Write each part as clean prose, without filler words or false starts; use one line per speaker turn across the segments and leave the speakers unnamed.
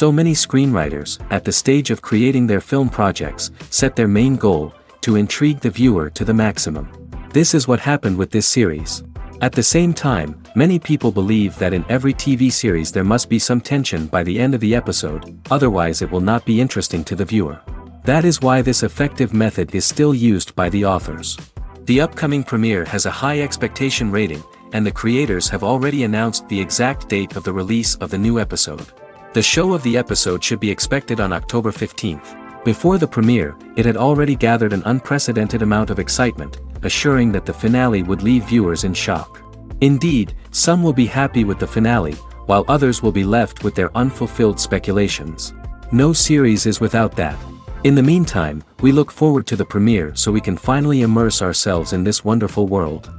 So many screenwriters, at the stage of creating their film projects, set their main goal, to intrigue the viewer to the maximum. This is what happened with this series. At the same time, many people believe that in every TV series there must be some tension by the end of the episode, otherwise it will not be interesting to the viewer. That is why this effective method is still used by the authors. The upcoming premiere has a high expectation rating, and the creators have already announced the exact date of the release of the new episode. The show of the episode should be expected on October 15th. Before the premiere, it had already gathered an unprecedented amount of excitement, assuring that the finale would leave viewers in shock. Indeed, some will be happy with the finale, while others will be left with their unfulfilled speculations. No series is without that. In the meantime, we look forward to the premiere so we can finally immerse ourselves in this wonderful world.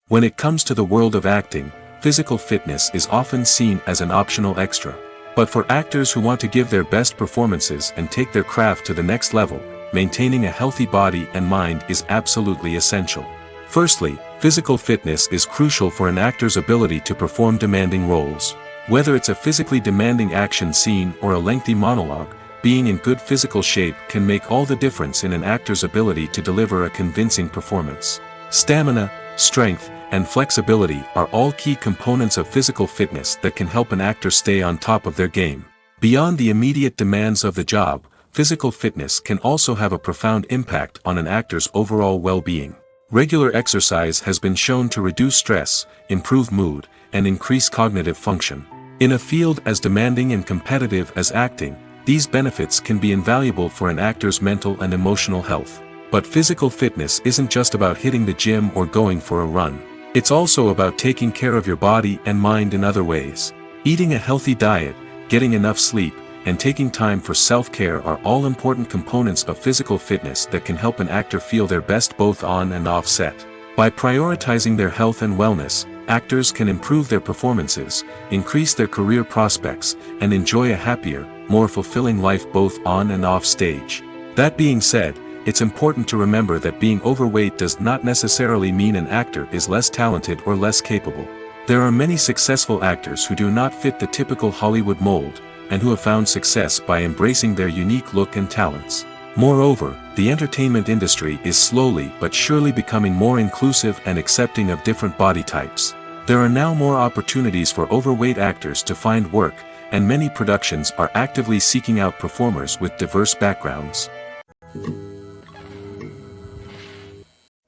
When it comes to the world of acting, physical fitness is often seen as an optional extra. But for actors who want to give their best performances and take their craft to the next level, maintaining a healthy body and mind is absolutely essential. Firstly, physical fitness is crucial for an actor's ability to perform demanding roles. Whether it's a physically demanding action scene or a lengthy monologue, being in good physical shape can make all the difference in an actor's ability to deliver a convincing performance. Stamina, strength, and flexibility are all key components of physical fitness that can help an actor stay on top of their game. Beyond the immediate demands of the job, physical fitness can also have a profound impact on an actor's overall well-being. Regular exercise has been shown to reduce stress, improve mood, and increase cognitive function. In a field as demanding and competitive as acting, these benefits can be invaluable for an actor's mental and emotional health. But physical fitness isn't just about hitting the gym or going for a run. It's also about taking care of your body and mind in other ways. Eating a healthy diet, getting enough sleep, and taking time for self-care are all important components of physical fitness that can help an actor feel their best both on and off set. By prioritizing their health and wellness, actors can improve their performances, increase their career prospects, and enjoy a happier, more fulfilling life both on and off stage. That being said, it's important to remember that being overweight does not necessarily mean an actor is less talented or less capable. There are many successful actors who do not fit the typical Hollywood mold, and who have found success by embracing their unique look and talents. Moreover, the entertainment industry is slowly but surely becoming more inclusive and accepting of different body types. There are now more opportunities for overweight actors to find work, and many productions are actively seeking out performers with diverse backgrounds.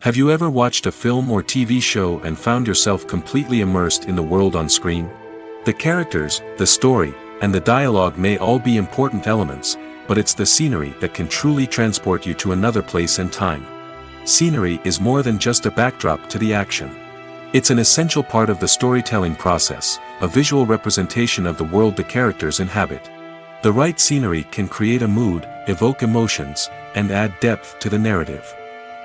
Have you ever watched a film or TV show and found yourself completely immersed in the world on screen? The characters, the story, and the dialogue may all be important elements, but it's the scenery that can truly transport you to another place and time. Scenery is more than just a backdrop to the action. It's an essential part of the storytelling process, a visual representation of the world the characters inhabit. The right scenery can create a mood, evoke emotions, and add depth to the narrative.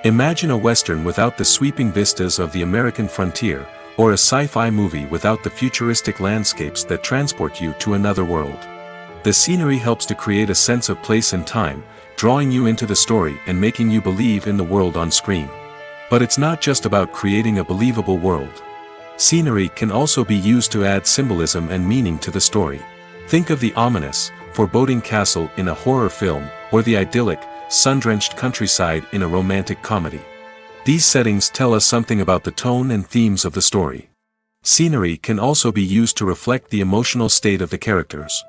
Imagine a Western without the sweeping vistas of the American frontier, or a sci-fi movie without the futuristic landscapes that transport you to another world. The scenery helps to create a sense of place and time, drawing you into the story and making you believe in the world on screen. But it's not just about creating a believable world. Scenery can also be used to add symbolism and meaning to the story. Think of the ominous, foreboding castle in a horror film, or the idyllic, sun-drenched countryside in a romantic comedy. These settings tell us something about the tone and themes of the story. Scenery can also be used to reflect the emotional state of the characters.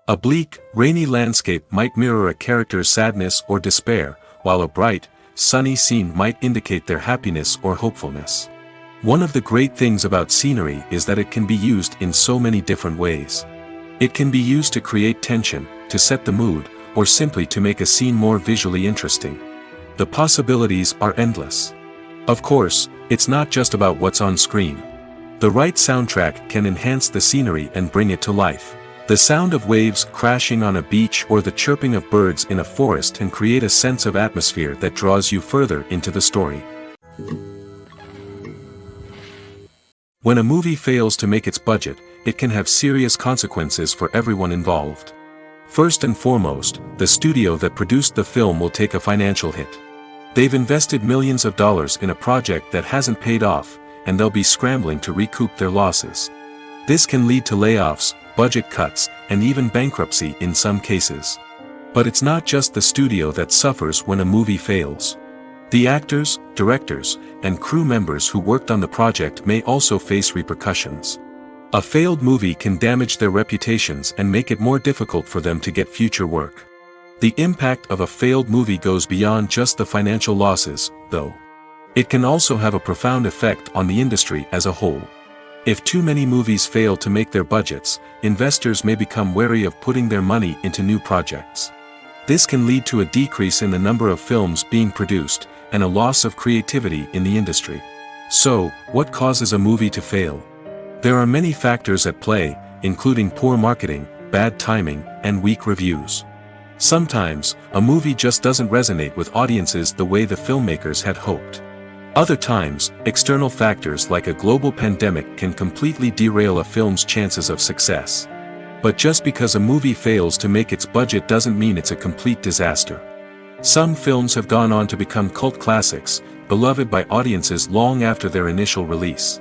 A bleak, rainy landscape might mirror a character's sadness or despair, while a bright, sunny scene might indicate their happiness or hopefulness. One of the great things about scenery is that it can be used in so many different ways. It can be used to create tension, to set the mood, or simply to make a scene more visually interesting. The possibilities are endless. Of course, it's not just about what's on screen. The right soundtrack can enhance the scenery and bring it to life. The sound of waves crashing on a beach or the chirping of birds in a forest can create a sense of atmosphere that draws you further into the story. When a movie fails to make its budget, it can have serious consequences for everyone involved. First and foremost, the studio that produced the film will take a financial hit. They've invested millions of dollars in a project that hasn't paid off, and they'll be scrambling to recoup their losses. This can lead to layoffs, budget cuts, and even bankruptcy in some cases. But it's not just the studio that suffers when a movie fails. The actors, directors, and crew members who worked on the project may also face repercussions. A failed movie can damage their reputations and make it more difficult for them to get future work. The impact of a failed movie goes beyond just the financial losses, though. It can also have a profound effect on the industry as a whole. If too many movies fail to make their budgets, investors may become wary of putting their money into new projects. This can lead to a decrease in the number of films being produced, and a loss of creativity in the industry. So, what causes a movie to fail? There are many factors at play, including poor marketing, bad timing, and weak reviews. Sometimes, a movie just doesn't resonate with audiences the way the filmmakers had hoped. Other times, external factors like a global pandemic can completely derail a film's chances of success. But just because a movie fails to make its budget doesn't mean it's a complete disaster. Some films have gone on to become cult classics, beloved by audiences long after their initial release.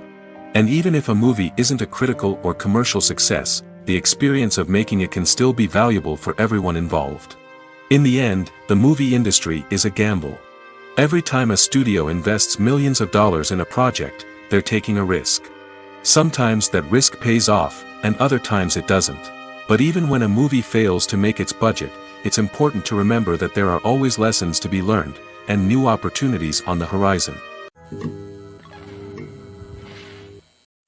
And even if a movie isn't a critical or commercial success, the experience of making it can still be valuable for everyone involved. In the end, the movie industry is a gamble. Every time a studio invests millions of dollars in a project, they're taking a risk. Sometimes that risk pays off, and other times it doesn't. But even when a movie fails to make its budget, it's important to remember that there are always lessons to be learned, and new opportunities on the horizon.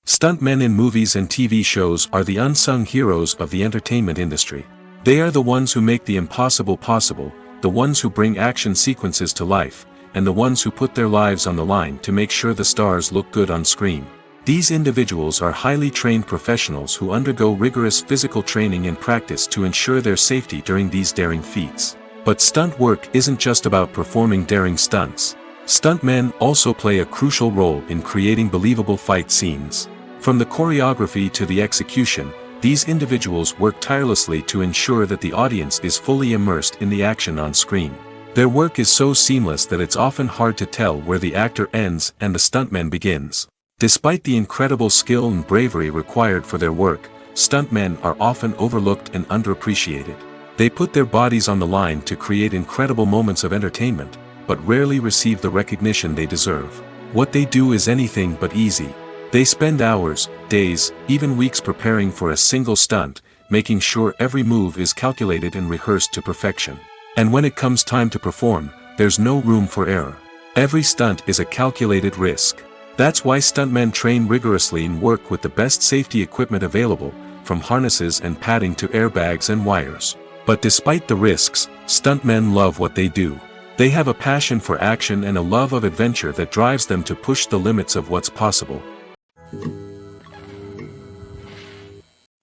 Stuntmen in movies and TV shows are the unsung heroes of the entertainment industry. They are the ones who make the impossible possible, the ones who bring action sequences to life, and the ones who put their lives on the line to make sure the stars look good on screen. These individuals are highly trained professionals who undergo rigorous physical training and practice to ensure their safety during these daring feats. But stunt work isn't just about performing daring stunts. Stuntmen also play a crucial role in creating believable fight scenes. From the choreography to the execution, these individuals work tirelessly to ensure that the audience is fully immersed in the action on screen. Their work is so seamless that it's often hard to tell where the actor ends and the stuntman begins. Despite the incredible skill and bravery required for their work, stuntmen are often overlooked and underappreciated. They put their bodies on the line to create incredible moments of entertainment, but rarely receive the recognition they deserve. What they do is anything but easy. They spend hours, days, even weeks preparing for a single stunt, making sure every move is calculated and rehearsed to perfection. And when it comes time to perform, there's no room for error. Every stunt is a calculated risk. That's why stuntmen train rigorously and work with the best safety equipment available, from harnesses and padding to airbags and wires. But despite the risks, stuntmen love what they do. They have a passion for action and a love of adventure that drives them to push the limits of what's possible.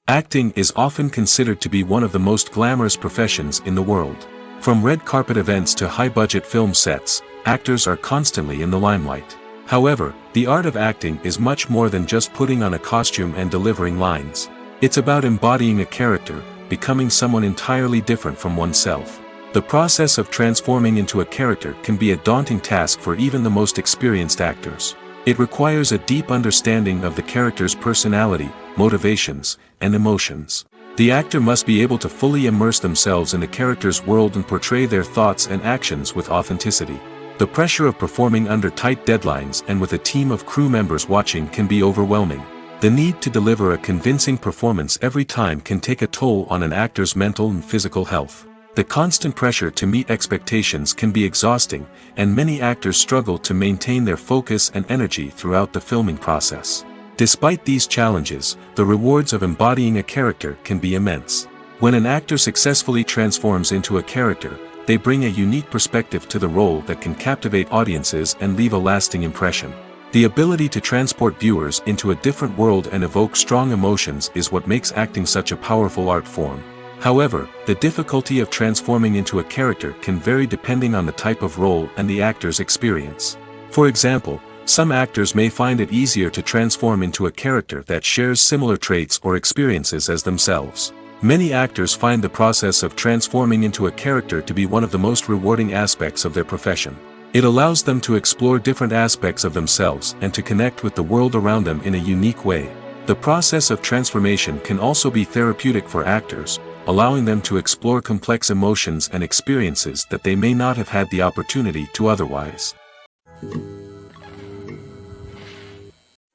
Acting is often considered to be one of the most glamorous professions in the world. From red carpet events to high-budget film sets, actors are constantly in the limelight. However, the art of acting is much more than just putting on a costume and delivering lines. It's about embodying a character, becoming someone entirely different from oneself. The process of transforming into a character can be a daunting task for even the most experienced actors. It requires a deep understanding of the character's personality, motivations, and emotions. The actor must be able to fully immerse themselves in the character's world and portray their thoughts and actions with authenticity. The pressure of performing under tight deadlines and with a team of crew members watching can be overwhelming. The need to deliver a convincing performance every time can take a toll on an actor's mental and physical health. The constant pressure to meet expectations can be exhausting, and many actors struggle to maintain their focus and energy throughout the filming process. Despite these challenges, the rewards of embodying a character can be immense. When an actor successfully transforms into a character, they bring a unique perspective to the role that can captivate audiences and leave a lasting impression. The ability to transport viewers into a different world and evoke strong emotions is what makes acting such a powerful art form. However, the difficulty of transforming into a character can vary depending on the type of role and the actor's experience. For example, some actors may find it easier to transform into a character that shares similar traits or experiences as themselves. Many actors find the process of transforming into a character to be one of the most rewarding aspects of their profession. It allows them to explore different aspects of themselves and to connect with the world around them in a unique way. The process of transformation can also be therapeutic for actors, allowing them to explore complex emotions and experiences that they may not have had the opportunity to otherwise.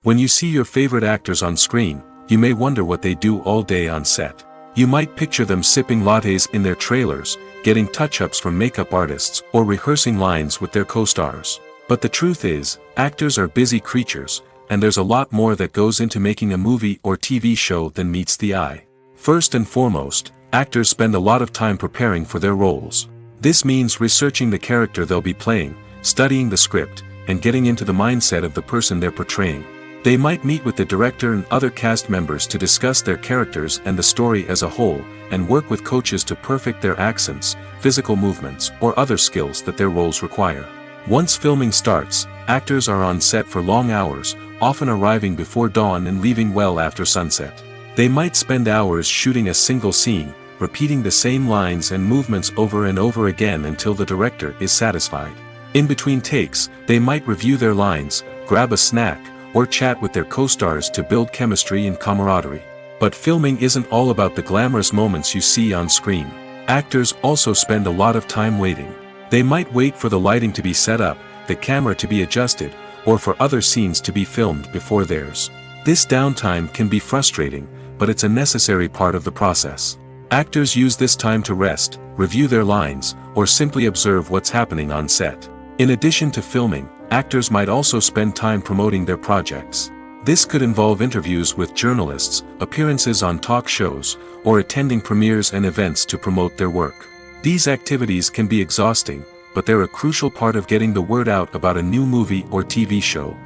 When you see your favorite actors on screen, you may wonder what they do all day on set. You might picture them sipping lattes in their trailers, getting touch-ups from makeup artists, or rehearsing lines with their co-stars. But the truth is, actors are busy creatures, and there's a lot more that goes into making a movie or TV show than meets the eye. First and foremost, actors spend a lot of time preparing for their roles. This means researching the character they'll be playing, studying the script, and getting into the mindset of the person they're portraying. They might meet with the director and other cast members to discuss their characters and the story as a whole, and work with coaches to perfect their accents, physical movements, or other skills that their roles require. Once filming starts, actors are on set for long hours, often arriving before dawn and leaving well after sunset. They might spend hours shooting a single scene, repeating the same lines and movements over and over again until the director is satisfied. In between takes, they might review their lines, grab a snack, or chat with their co-stars to build chemistry and camaraderie. But filming isn't all about the glamorous moments you see on screen. Actors also spend a lot of time waiting. They might wait for the lighting to be set up, the camera to be adjusted, or for other scenes to be filmed before theirs. This downtime can be frustrating, but it's a necessary part of the process. Actors use this time to rest, review their lines, or simply observe what's happening on set. In addition to filming, actors might also spend time promoting their projects. This could involve interviews with journalists, appearances on talk shows, or attending premieres and events to promote their work. These activities can be exhausting, but they're a crucial part of getting the word out about a new movie or TV show.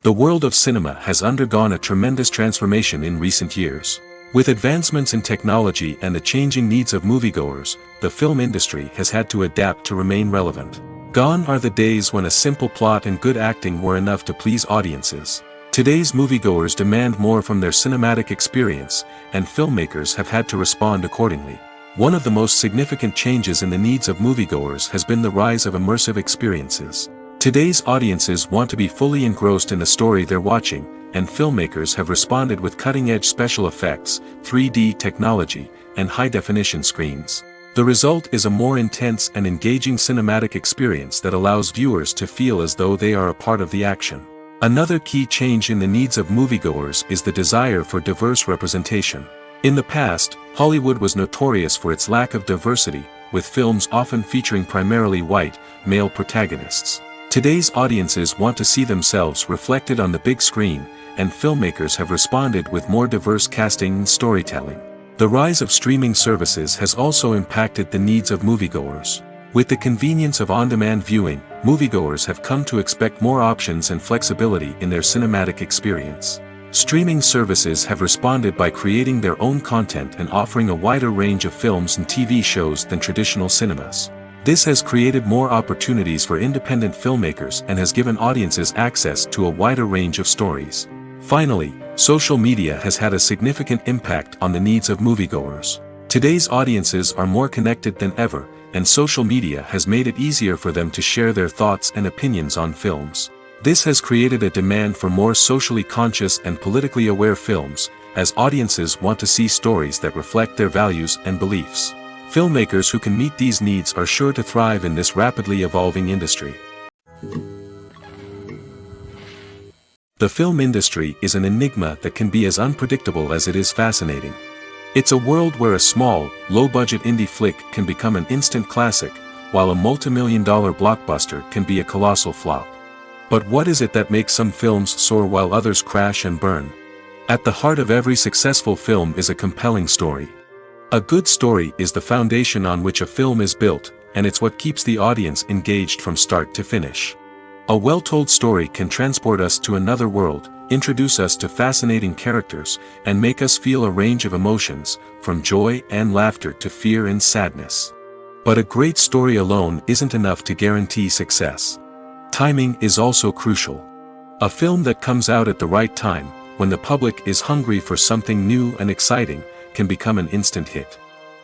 The world of cinema has undergone a tremendous transformation in recent years. With advancements in technology and the changing needs of moviegoers, the film industry has had to adapt to remain relevant. Gone are the days when a simple plot and good acting were enough to please audiences. Today's moviegoers demand more from their cinematic experience, and filmmakers have had to respond accordingly. One of the most significant changes in the needs of moviegoers has been the rise of immersive experiences. Today's audiences want to be fully engrossed in the story they're watching, and filmmakers have responded with cutting-edge special effects, 3D technology, and high-definition screens. The result is a more intense and engaging cinematic experience that allows viewers to feel as though they are a part of the action. Another key change in the needs of moviegoers is the desire for diverse representation. In the past, Hollywood was notorious for its lack of diversity, with films often featuring primarily white, male protagonists. Today's audiences want to see themselves reflected on the big screen, and filmmakers have responded with more diverse casting and storytelling. The rise of streaming services has also impacted the needs of moviegoers. With the convenience of on-demand viewing, moviegoers have come to expect more options and flexibility in their cinematic experience. Streaming services have responded by creating their own content and offering a wider range of films and TV shows than traditional cinemas. This has created more opportunities for independent filmmakers and has given audiences access to a wider range of stories. Finally, social media has had a significant impact on the needs of moviegoers. Today's audiences are more connected than ever, and social media has made it easier for them to share their thoughts and opinions on films. This has created a demand for more socially conscious and politically aware films, as audiences want to see stories that reflect their values and beliefs. Filmmakers who can meet these needs are sure to thrive in this rapidly evolving industry. The film industry is an enigma that can be as unpredictable as it is fascinating. It's a world where a small, low-budget indie flick can become an instant classic, while a multi-million-dollar blockbuster can be a colossal flop. But what is it that makes some films soar while others crash and burn? At the heart of every successful film is a compelling story. A good story is the foundation on which a film is built, and it's what keeps the audience engaged from start to finish. A well-told story can transport us to another world, introduce us to fascinating characters, and make us feel a range of emotions, from joy and laughter to fear and sadness. But a great story alone isn't enough to guarantee success. Timing is also crucial. A film that comes out at the right time, when the public is hungry for something new and exciting, can become an instant hit.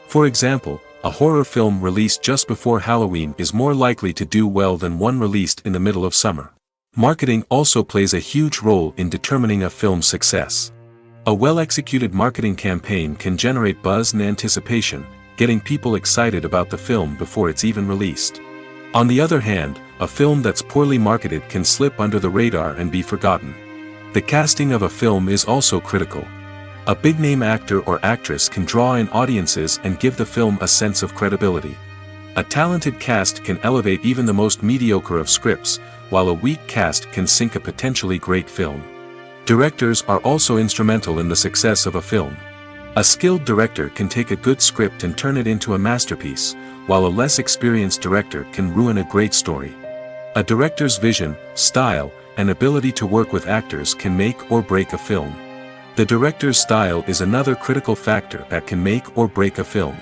For example, a horror film released just before Halloween is more likely to do well than one released in the middle of summer. Marketing also plays a huge role in determining a film's success. A well-executed marketing campaign can generate buzz and anticipation, getting people excited about the film before it's even released. On the other hand, a film that's poorly marketed can slip under the radar and be forgotten. The casting of a film is also critical. A big-name actor or actress can draw in audiences and give the film a sense of credibility. A talented cast can elevate even the most mediocre of scripts, while a weak cast can sink a potentially great film. Directors are also instrumental in the success of a film. A skilled director can take a good script and turn it into a masterpiece, while a less experienced director can ruin a great story. A director's vision, style, and ability to work with actors can make or break a film. The director's style is another critical factor that can make or break a film.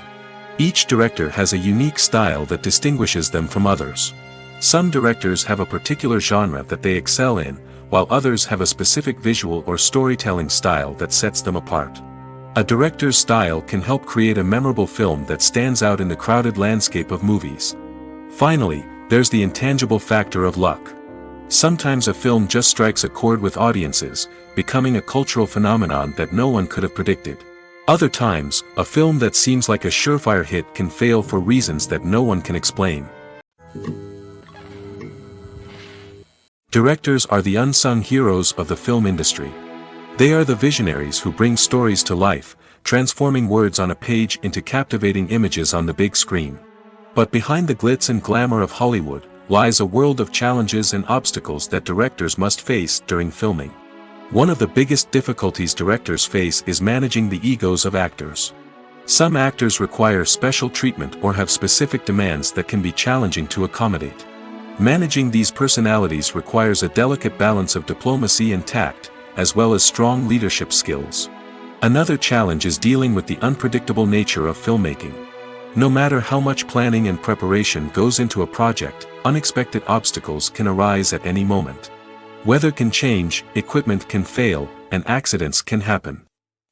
Each director has a unique style that distinguishes them from others. Some directors have a particular genre that they excel in, while others have a specific visual or storytelling style that sets them apart. A director's style can help create a memorable film that stands out in the crowded landscape of movies. Finally, there's the intangible factor of luck. Sometimes a film just strikes a chord with audiences, becoming a cultural phenomenon that no one could have predicted. Other times, a film that seems like a surefire hit can fail for reasons that no one can explain. Directors are the unsung heroes of the film industry. They are the visionaries who bring stories to life, transforming words on a page into captivating images on the big screen. But behind the glitz and glamour of Hollywood, lies a world of challenges and obstacles that directors must face during filming. One of the biggest difficulties directors face is managing the egos of actors. Some actors require special treatment or have specific demands that can be challenging to accommodate. Managing these personalities requires a delicate balance of diplomacy and tact, as well as strong leadership skills. Another challenge is dealing with the unpredictable nature of filmmaking. No matter how much planning and preparation goes into a project, unexpected obstacles can arise at any moment. Weather can change, equipment can fail, and accidents can happen.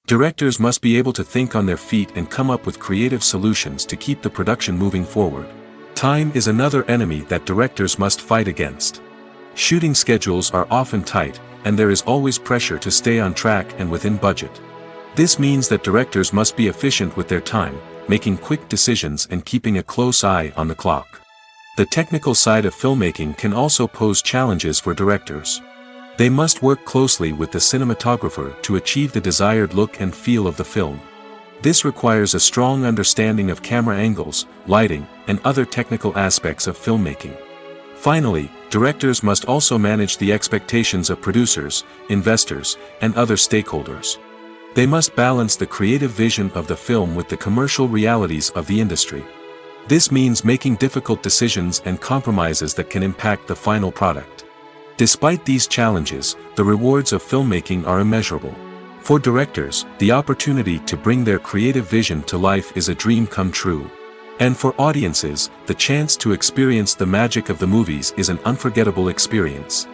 Directors must be able to think on their feet and come up with creative solutions to keep the production moving forward. Time is another enemy that directors must fight against. Shooting schedules are often tight, and there is always pressure to stay on track and within budget. This means that directors must be efficient with their time, making quick decisions and keeping a close eye on the clock. The technical side of filmmaking can also pose challenges for directors. They must work closely with the cinematographer to achieve the desired look and feel of the film. This requires a strong understanding of camera angles, lighting, and other technical aspects of filmmaking. Finally, directors must also manage the expectations of producers, investors, and other stakeholders. They must balance the creative vision of the film with the commercial realities of the industry. This means making difficult decisions and compromises that can impact the final product. Despite these challenges, the rewards of filmmaking are immeasurable. For directors, the opportunity to bring their creative vision to life is a dream come true. And for audiences, the chance to experience the magic of the movies is an unforgettable experience.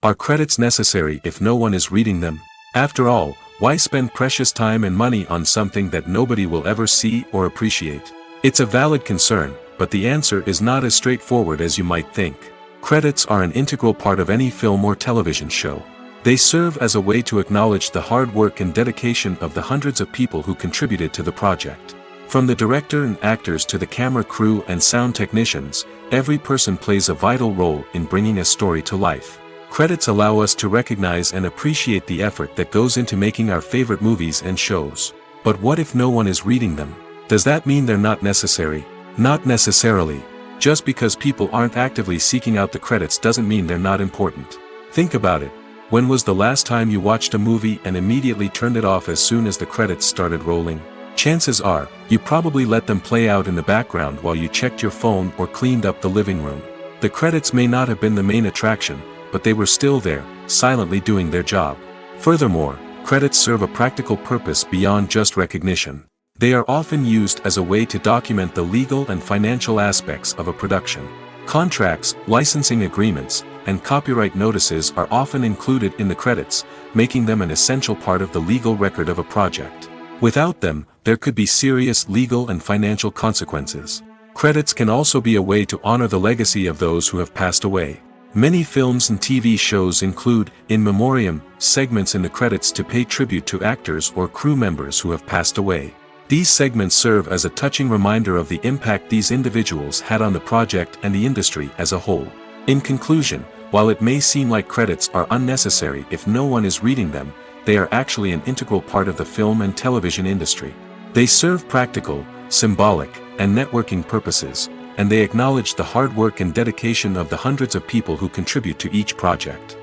Are credits necessary if no one is reading them? After all, why spend precious time and money on something that nobody will ever see or appreciate? It's a valid concern, but the answer is not as straightforward as you might think. Credits are an integral part of any film or television show. They serve as a way to acknowledge the hard work and dedication of the hundreds of people who contributed to the project. From the director and actors to the camera crew and sound technicians, every person plays a vital role in bringing a story to life. Credits allow us to recognize and appreciate the effort that goes into making our favorite movies and shows. But what if no one is reading them? Does that mean they're not necessary? Not necessarily. Just because people aren't actively seeking out the credits doesn't mean they're not important. Think about it. When was the last time you watched a movie and immediately turned it off as soon as the credits started rolling? Chances are, you probably let them play out in the background while you checked your phone or cleaned up the living room. The credits may not have been the main attraction, but they were still there, silently doing their job. Furthermore, credits serve a practical purpose beyond just recognition. They are often used as a way to document the legal and financial aspects of a production. Contracts, licensing agreements, and copyright notices are often included in the credits, making them an essential part of the legal record of a project. Without them, there could be serious legal and financial consequences. Credits can also be a way to honor the legacy of those who have passed away. Many films and TV shows include, in memoriam, segments in the credits to pay tribute to actors or crew members who have passed away. These segments serve as a touching reminder of the impact these individuals had on the project and the industry as a whole. In conclusion, while it may seem like credits are unnecessary if no one is reading them, they are actually an integral part of the film and television industry. They serve practical, symbolic, and networking purposes, and they acknowledge the hard work and dedication of the hundreds of people who contribute to each project.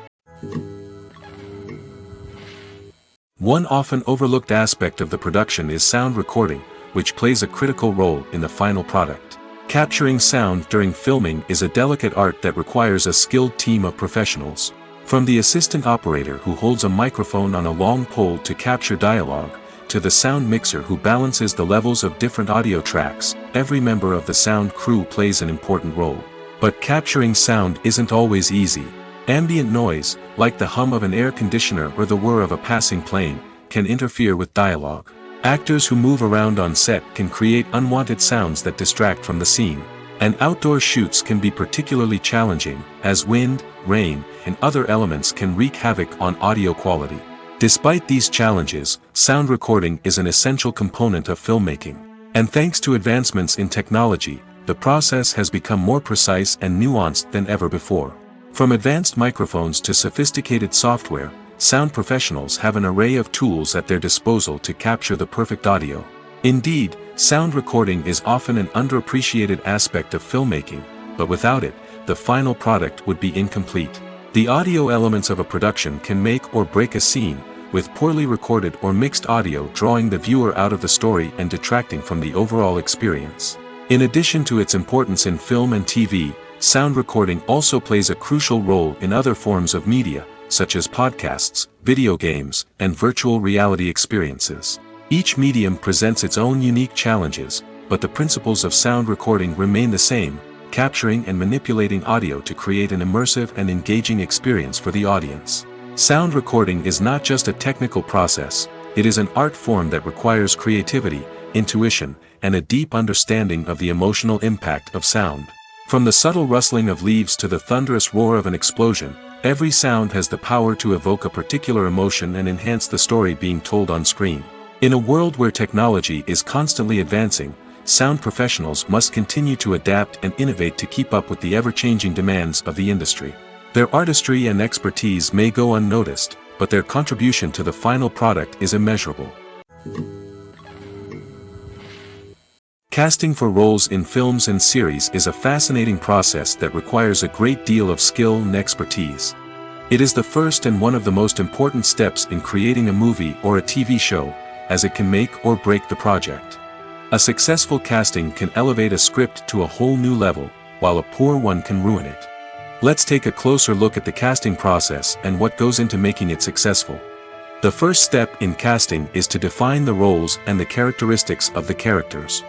One often overlooked aspect of the production is sound recording, which plays a critical role in the final product. Capturing sound during filming is a delicate art that requires a skilled team of professionals. From the assistant operator who holds a microphone on a long pole to capture dialogue, to the sound mixer who balances the levels of different audio tracks, every member of the sound crew plays an important role. But capturing sound isn't always easy. Ambient noise, like the hum of an air conditioner or the whir of a passing plane, can interfere with dialogue. Actors who move around on set can create unwanted sounds that distract from the scene. And outdoor shoots can be particularly challenging, as wind, rain, and other elements can wreak havoc on audio quality. Despite these challenges, sound recording is an essential component of filmmaking. And thanks to advancements in technology, the process has become more precise and nuanced than ever before. From advanced microphones to sophisticated software, sound professionals have an array of tools at their disposal to capture the perfect audio. Indeed, sound recording is often an underappreciated aspect of filmmaking, but without it, the final product would be incomplete. The audio elements of a production can make or break a scene, with poorly recorded or mixed audio drawing the viewer out of the story and detracting from the overall experience. In addition to its importance in film and TV, sound recording also plays a crucial role in other forms of media, such as podcasts, video games, and virtual reality experiences. Each medium presents its own unique challenges, but the principles of sound recording remain the same, capturing and manipulating audio to create an immersive and engaging experience for the audience. Sound recording is not just a technical process, it is an art form that requires creativity, intuition, and a deep understanding of the emotional impact of sound. From the subtle rustling of leaves to the thunderous roar of an explosion, every sound has the power to evoke a particular emotion and enhance the story being told on screen. In a world where technology is constantly advancing, sound professionals must continue to adapt and innovate to keep up with the ever-changing demands of the industry. Their artistry and expertise may go unnoticed, but their contribution to the final product is immeasurable. Casting for roles in films and series is a fascinating process that requires a great deal of skill and expertise. It is the first and one of the most important steps in creating a movie or a TV show, as it can make or break the project. A successful casting can elevate a script to a whole new level, while a poor one can ruin it. Let's take a closer look at the casting process and what goes into making it successful. The first step in casting is to define the roles and the characteristics of the characters.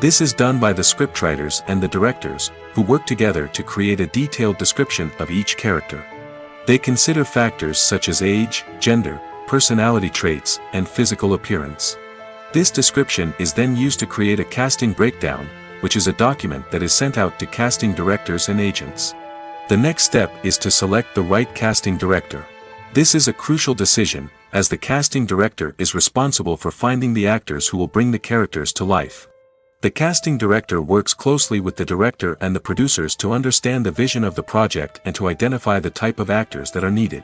This is done by the scriptwriters and the directors, who work together to create a detailed description of each character. They consider factors such as age, gender, personality traits, and physical appearance. This description is then used to create a casting breakdown, which is a document that is sent out to casting directors and agents. The next step is to select the right casting director. This is a crucial decision, as the casting director is responsible for finding the actors who will bring the characters to life. The casting director works closely with the director and the producers to understand the vision of the project and to identify the type of actors that are needed.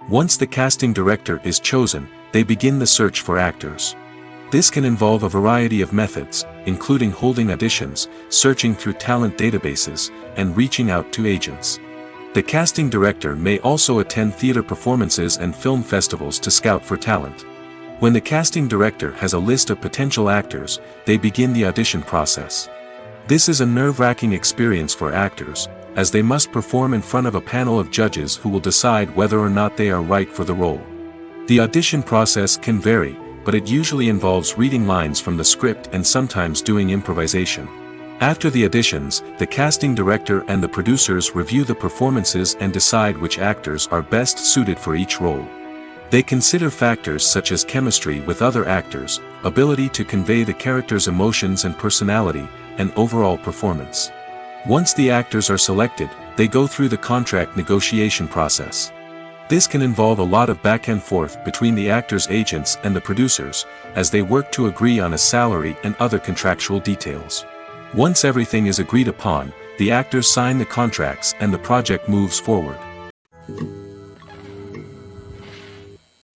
Once the casting director is chosen, they begin the search for actors. This can involve a variety of methods, including holding auditions, searching through talent databases, and reaching out to agents. The casting director may also attend theater performances and film festivals to scout for talent. When the casting director has a list of potential actors, they begin the audition process. This is a nerve-wracking experience for actors, as they must perform in front of a panel of judges who will decide whether or not they are right for the role. The audition process can vary, but it usually involves reading lines from the script and sometimes doing improvisation. After the auditions, the casting director and the producers review the performances and decide which actors are best suited for each role. They consider factors such as chemistry with other actors, ability to convey the character's emotions and personality, and overall performance. Once the actors are selected, they go through the contract negotiation process. This can involve a lot of back and forth between the actors' agents and the producers, as they work to agree on a salary and other contractual details. Once everything is agreed upon, the actors sign the contracts and the project moves forward.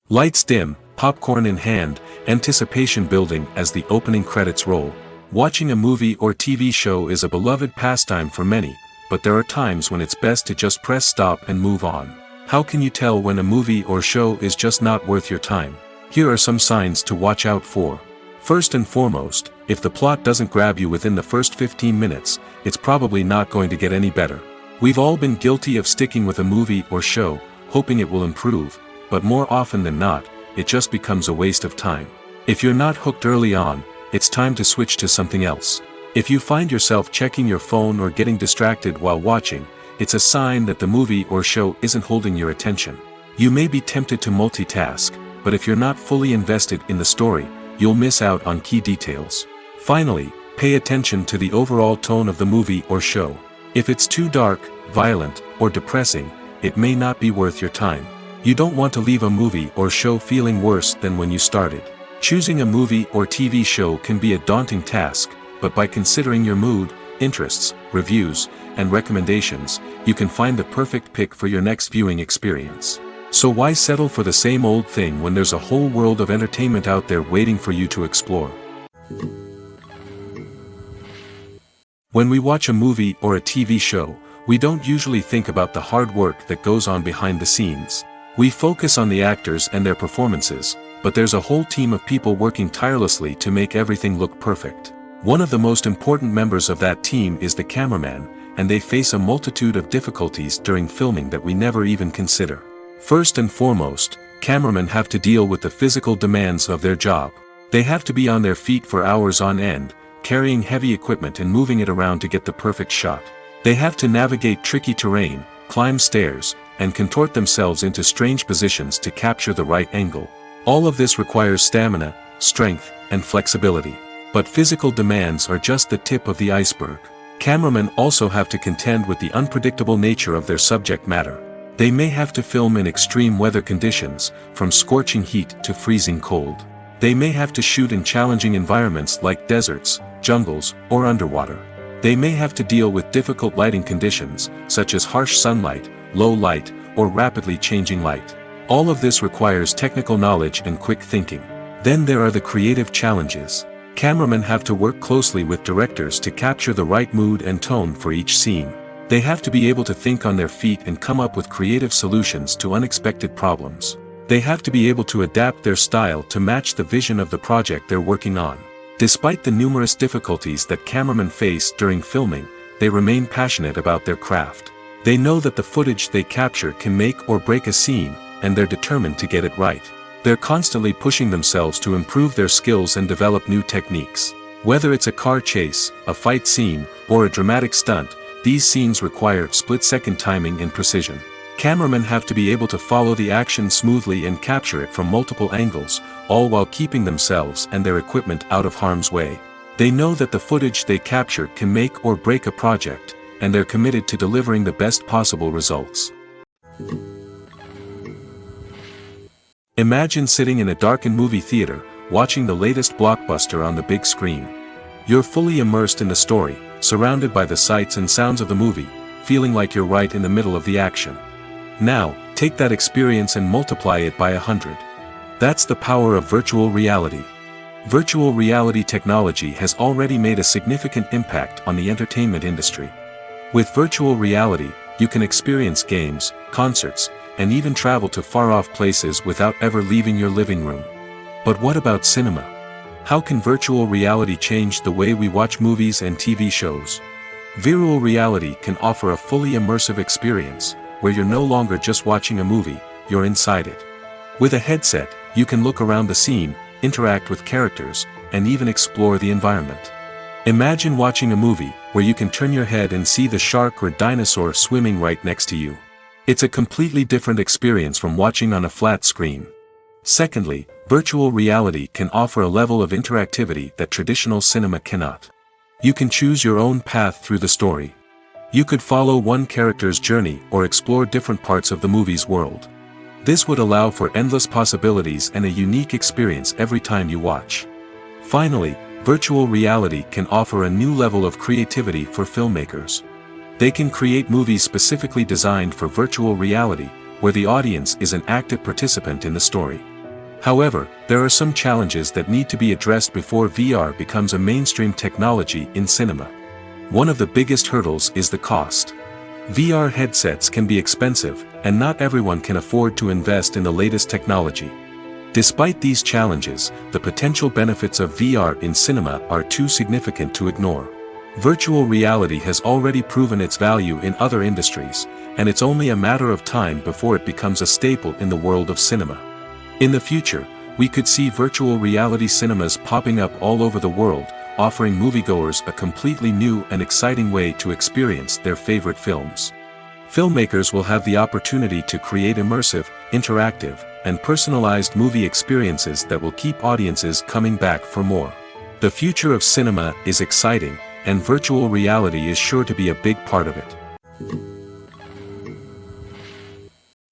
Lights dim, popcorn in hand, anticipation building as the opening credits roll. Watching a movie or TV show is a beloved pastime for many, but there are times when it's best to just press stop and move on. How can you tell when a movie or show is just not worth your time? Here are some signs to watch out for. First and foremost, if the plot doesn't grab you within the first 15 minutes, it's probably not going to get any better. We've all been guilty of sticking with a movie or show, hoping it will improve, but more often than not, it just becomes a waste of time. If you're not hooked early on, it's time to switch to something else. If you find yourself checking your phone or getting distracted while watching, it's a sign that the movie or show isn't holding your attention. You may be tempted to multitask, but if you're not fully invested in the story, you'll miss out on key details. Finally, pay attention to the overall tone of the movie or show. If it's too dark, violent, or depressing, it may not be worth your time. You don't want to leave a movie or show feeling worse than when you started. Choosing a movie or TV show can be a daunting task, but by considering your mood, interests, reviews, and recommendations, you can find the perfect pick for your next viewing experience. So why settle for the same old thing when there's a whole world of entertainment out there waiting for you to explore? When we watch a movie or a TV show, we don't usually think about the hard work that goes on behind the scenes. We focus on the actors and their performances, but there's a whole team of people working tirelessly to make everything look perfect. One of the most important members of that team is the cameraman, and they face a multitude of difficulties during filming that we never even consider. First and foremost, cameramen have to deal with the physical demands of their job. They have to be on their feet for hours on end, carrying heavy equipment and moving it around to get the perfect shot. They have to navigate tricky terrain, climb stairs, and contort themselves into strange positions to capture the right angle. All of this requires stamina, strength, and flexibility. But physical demands are just the tip of the iceberg. Cameramen also have to contend with the unpredictable nature of their subject matter. They may have to film in extreme weather conditions, from scorching heat to freezing cold. They may have to shoot in challenging environments like deserts, jungles, or underwater. They may have to deal with difficult lighting conditions, such as harsh sunlight, low light, or rapidly changing light. All of this requires technical knowledge and quick thinking. Then there are the creative challenges. Cameramen have to work closely with directors to capture the right mood and tone for each scene. They have to be able to think on their feet and come up with creative solutions to unexpected problems. They have to be able to adapt their style to match the vision of the project they're working on. Despite the numerous difficulties that cameramen face during filming, they remain passionate about their craft. They know that the footage they capture can make or break a scene, and they're determined to get it right. They're constantly pushing themselves to improve their skills and develop new techniques. Whether it's a car chase, a fight scene, or a dramatic stunt, these scenes require split-second timing and precision. Cameramen have to be able to follow the action smoothly and capture it from multiple angles, all while keeping themselves and their equipment out of harm's way. They know that the footage they capture can make or break a project, and they're committed to delivering the best possible results. Imagine sitting in a darkened movie theater, watching the latest blockbuster on the big screen. You're fully immersed in the story, surrounded by the sights and sounds of the movie, feeling like you're right in the middle of the action. Now, take that experience and multiply it by 100. That's the power of virtual reality. Virtual reality technology has already made a significant impact on the entertainment industry. With virtual reality, you can experience games, concerts, and even travel to far-off places without ever leaving your living room. But what about cinema? How can virtual reality change the way we watch movies and TV shows? Virtual reality can offer a fully immersive experience, where you're no longer just watching a movie, you're inside it. With a headset, you can look around the scene, interact with characters, and even explore the environment. Imagine watching a movie, where you can turn your head and see the shark or dinosaur swimming right next to you. It's a completely different experience from watching on a flat screen. Secondly, virtual reality can offer a level of interactivity that traditional cinema cannot. You can choose your own path through the story. You could follow one character's journey or explore different parts of the movie's world. This would allow for endless possibilities and a unique experience every time you watch. Finally, virtual reality can offer a new level of creativity for filmmakers. They can create movies specifically designed for virtual reality, where the audience is an active participant in the story. However, there are some challenges that need to be addressed before VR becomes a mainstream technology in cinema. One of the biggest hurdles is the cost. VR headsets can be expensive, and not everyone can afford to invest in the latest technology. Despite these challenges, the potential benefits of VR in cinema are too significant to ignore. Virtual reality has already proven its value in other industries, and it's only a matter of time before it becomes a staple in the world of cinema. In the future, we could see virtual reality cinemas popping up all over the world, offering moviegoers a completely new and exciting way to experience their favorite films. Filmmakers will have the opportunity to create immersive, interactive, and personalized movie experiences that will keep audiences coming back for more. The future of cinema is exciting, and virtual reality is sure to be a big part of it.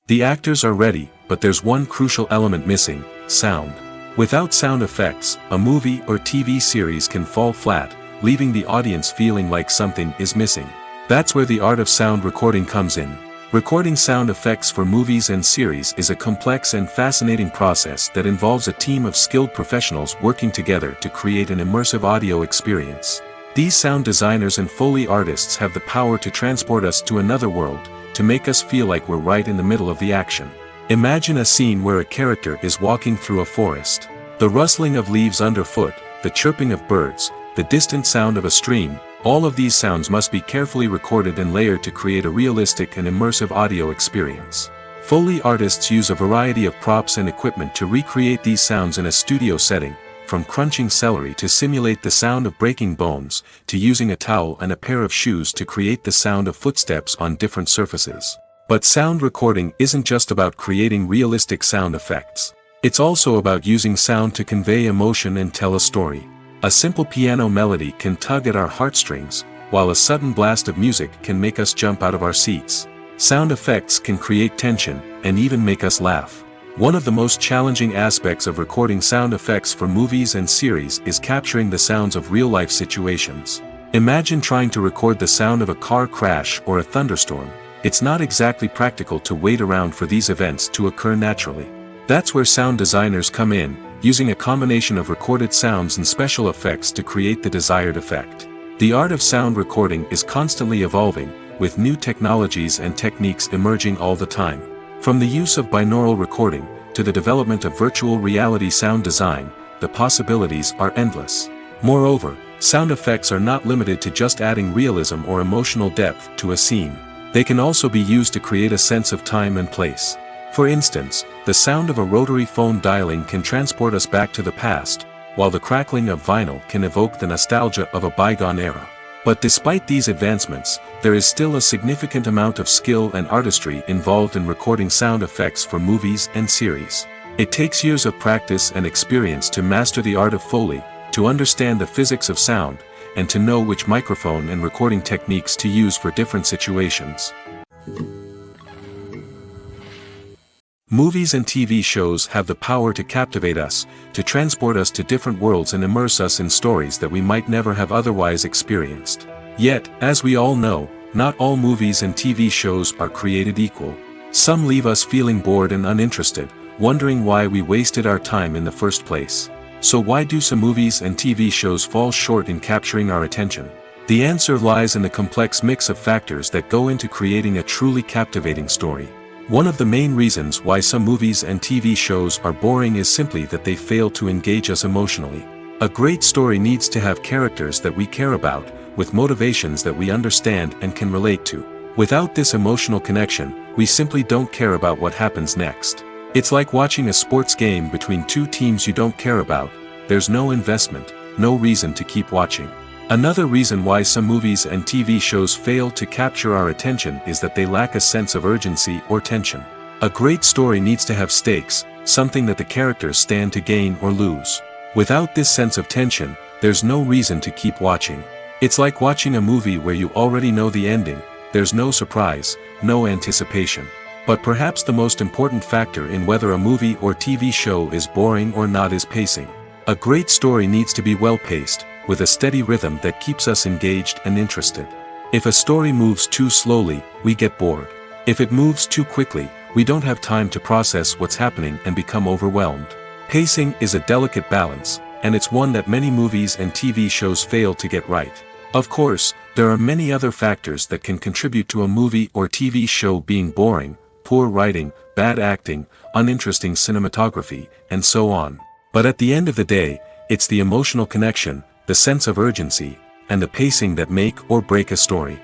The actors are ready, but there's one crucial element missing: sound. Without sound effects, a movie or TV series can fall flat, leaving the audience feeling like something is missing. That's where the art of sound recording comes in. Recording sound effects for movies and series is a complex and fascinating process that involves a team of skilled professionals working together to create an immersive audio experience. These sound designers and Foley artists have the power to transport us to another world, to make us feel like we're right in the middle of the action. Imagine a scene where a character is walking through a forest. The rustling of leaves underfoot, the chirping of birds, the distant sound of a stream, all of these sounds must be carefully recorded and layered to create a realistic and immersive audio experience. Foley artists use a variety of props and equipment to recreate these sounds in a studio setting, from crunching celery to simulate the sound of breaking bones, to using a towel and a pair of shoes to create the sound of footsteps on different surfaces. But sound recording isn't just about creating realistic sound effects. It's also about using sound to convey emotion and tell a story. A simple piano melody can tug at our heartstrings, while a sudden blast of music can make us jump out of our seats. Sound effects can create tension, and even make us laugh. One of the most challenging aspects of recording sound effects for movies and series is capturing the sounds of real-life situations. Imagine trying to record the sound of a car crash or a thunderstorm. It's not exactly practical to wait around for these events to occur naturally. That's where sound designers come in, using a combination of recorded sounds and special effects to create the desired effect. The art of sound recording is constantly evolving, with new technologies and techniques emerging all the time. From the use of binaural recording, to the development of virtual reality sound design, the possibilities are endless. Moreover, sound effects are not limited to just adding realism or emotional depth to a scene. They can also be used to create a sense of time and place. For instance, the sound of a rotary phone dialing can transport us back to the past, while the crackling of vinyl can evoke the nostalgia of a bygone era. But despite these advancements, there is still a significant amount of skill and artistry involved in recording sound effects for movies and series. It takes years of practice and experience to master the art of Foley, to understand the physics of sound, and to know which microphone and recording techniques to use for different situations. Movies and TV shows have the power to captivate us, to transport us to different worlds and immerse us in stories that we might never have otherwise experienced. Yet, as we all know, not all movies and TV shows are created equal. Some leave us feeling bored and uninterested, wondering why we wasted our time in the first place. So why do some movies and TV shows fall short in capturing our attention? The answer lies in the complex mix of factors that go into creating a truly captivating story. One of the main reasons why some movies and TV shows are boring is simply that they fail to engage us emotionally. A great story needs to have characters that we care about, with motivations that we understand and can relate to. Without this emotional connection, we simply don't care about what happens next. It's like watching a sports game between two teams you don't care about. There's no investment, no reason to keep watching. Another reason why some movies and TV shows fail to capture our attention is that they lack a sense of urgency or tension. A great story needs to have stakes, something that the characters stand to gain or lose. Without this sense of tension, there's no reason to keep watching. It's like watching a movie where you already know the ending, there's no surprise, no anticipation. But perhaps the most important factor in whether a movie or TV show is boring or not is pacing. A great story needs to be well paced, with a steady rhythm that keeps us engaged and interested. If a story moves too slowly, we get bored. If it moves too quickly, we don't have time to process what's happening and become overwhelmed. Pacing is a delicate balance, and it's one that many movies and TV shows fail to get right. Of course, there are many other factors that can contribute to a movie or TV show being boring: poor writing, bad acting, uninteresting cinematography, and so on. But at the end of the day, it's the emotional connection, the sense of urgency, and the pacing that make or break a story.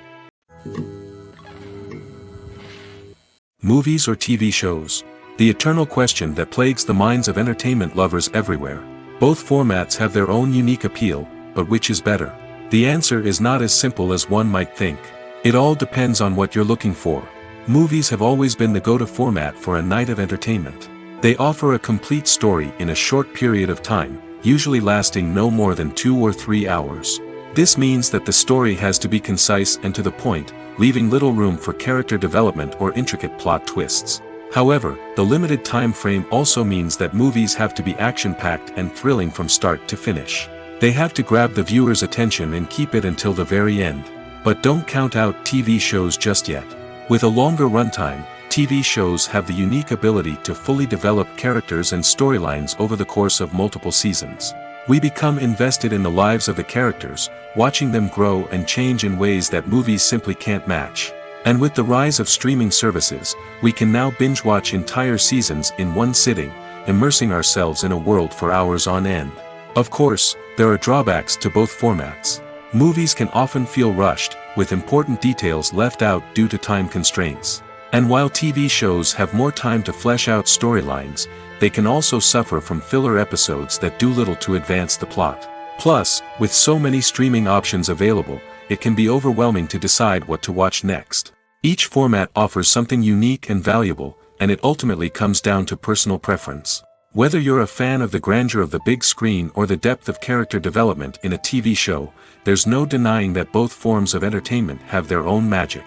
Movies or TV shows? The eternal question that plagues the minds of entertainment lovers everywhere. Both formats have their own unique appeal, but which is better? The answer is not as simple as one might think. It all depends on what you're looking for. Movies have always been the go-to format for a night of entertainment. They offer a complete story in a short period of time, usually lasting no more than 2 or 3 hours. This means that the story has to be concise and to the point, leaving little room for character development or intricate plot twists. However, the limited time frame also means that movies have to be action-packed and thrilling from start to finish. They have to grab the viewer's attention and keep it until the very end. But don't count out TV shows just yet. With a longer runtime, TV shows have the unique ability to fully develop characters and storylines over the course of multiple seasons. We become invested in the lives of the characters, watching them grow and change in ways that movies simply can't match. And with the rise of streaming services, we can now binge-watch entire seasons in one sitting, immersing ourselves in a world for hours on end. Of course, there are drawbacks to both formats. Movies can often feel rushed, with important details left out due to time constraints. And while TV shows have more time to flesh out storylines, they can also suffer from filler episodes that do little to advance the plot. Plus, with so many streaming options available, it can be overwhelming to decide what to watch next. Each format offers something unique and valuable, and it ultimately comes down to personal preference. Whether you're a fan of the grandeur of the big screen or the depth of character development in a TV show, there's no denying that both forms of entertainment have their own magic.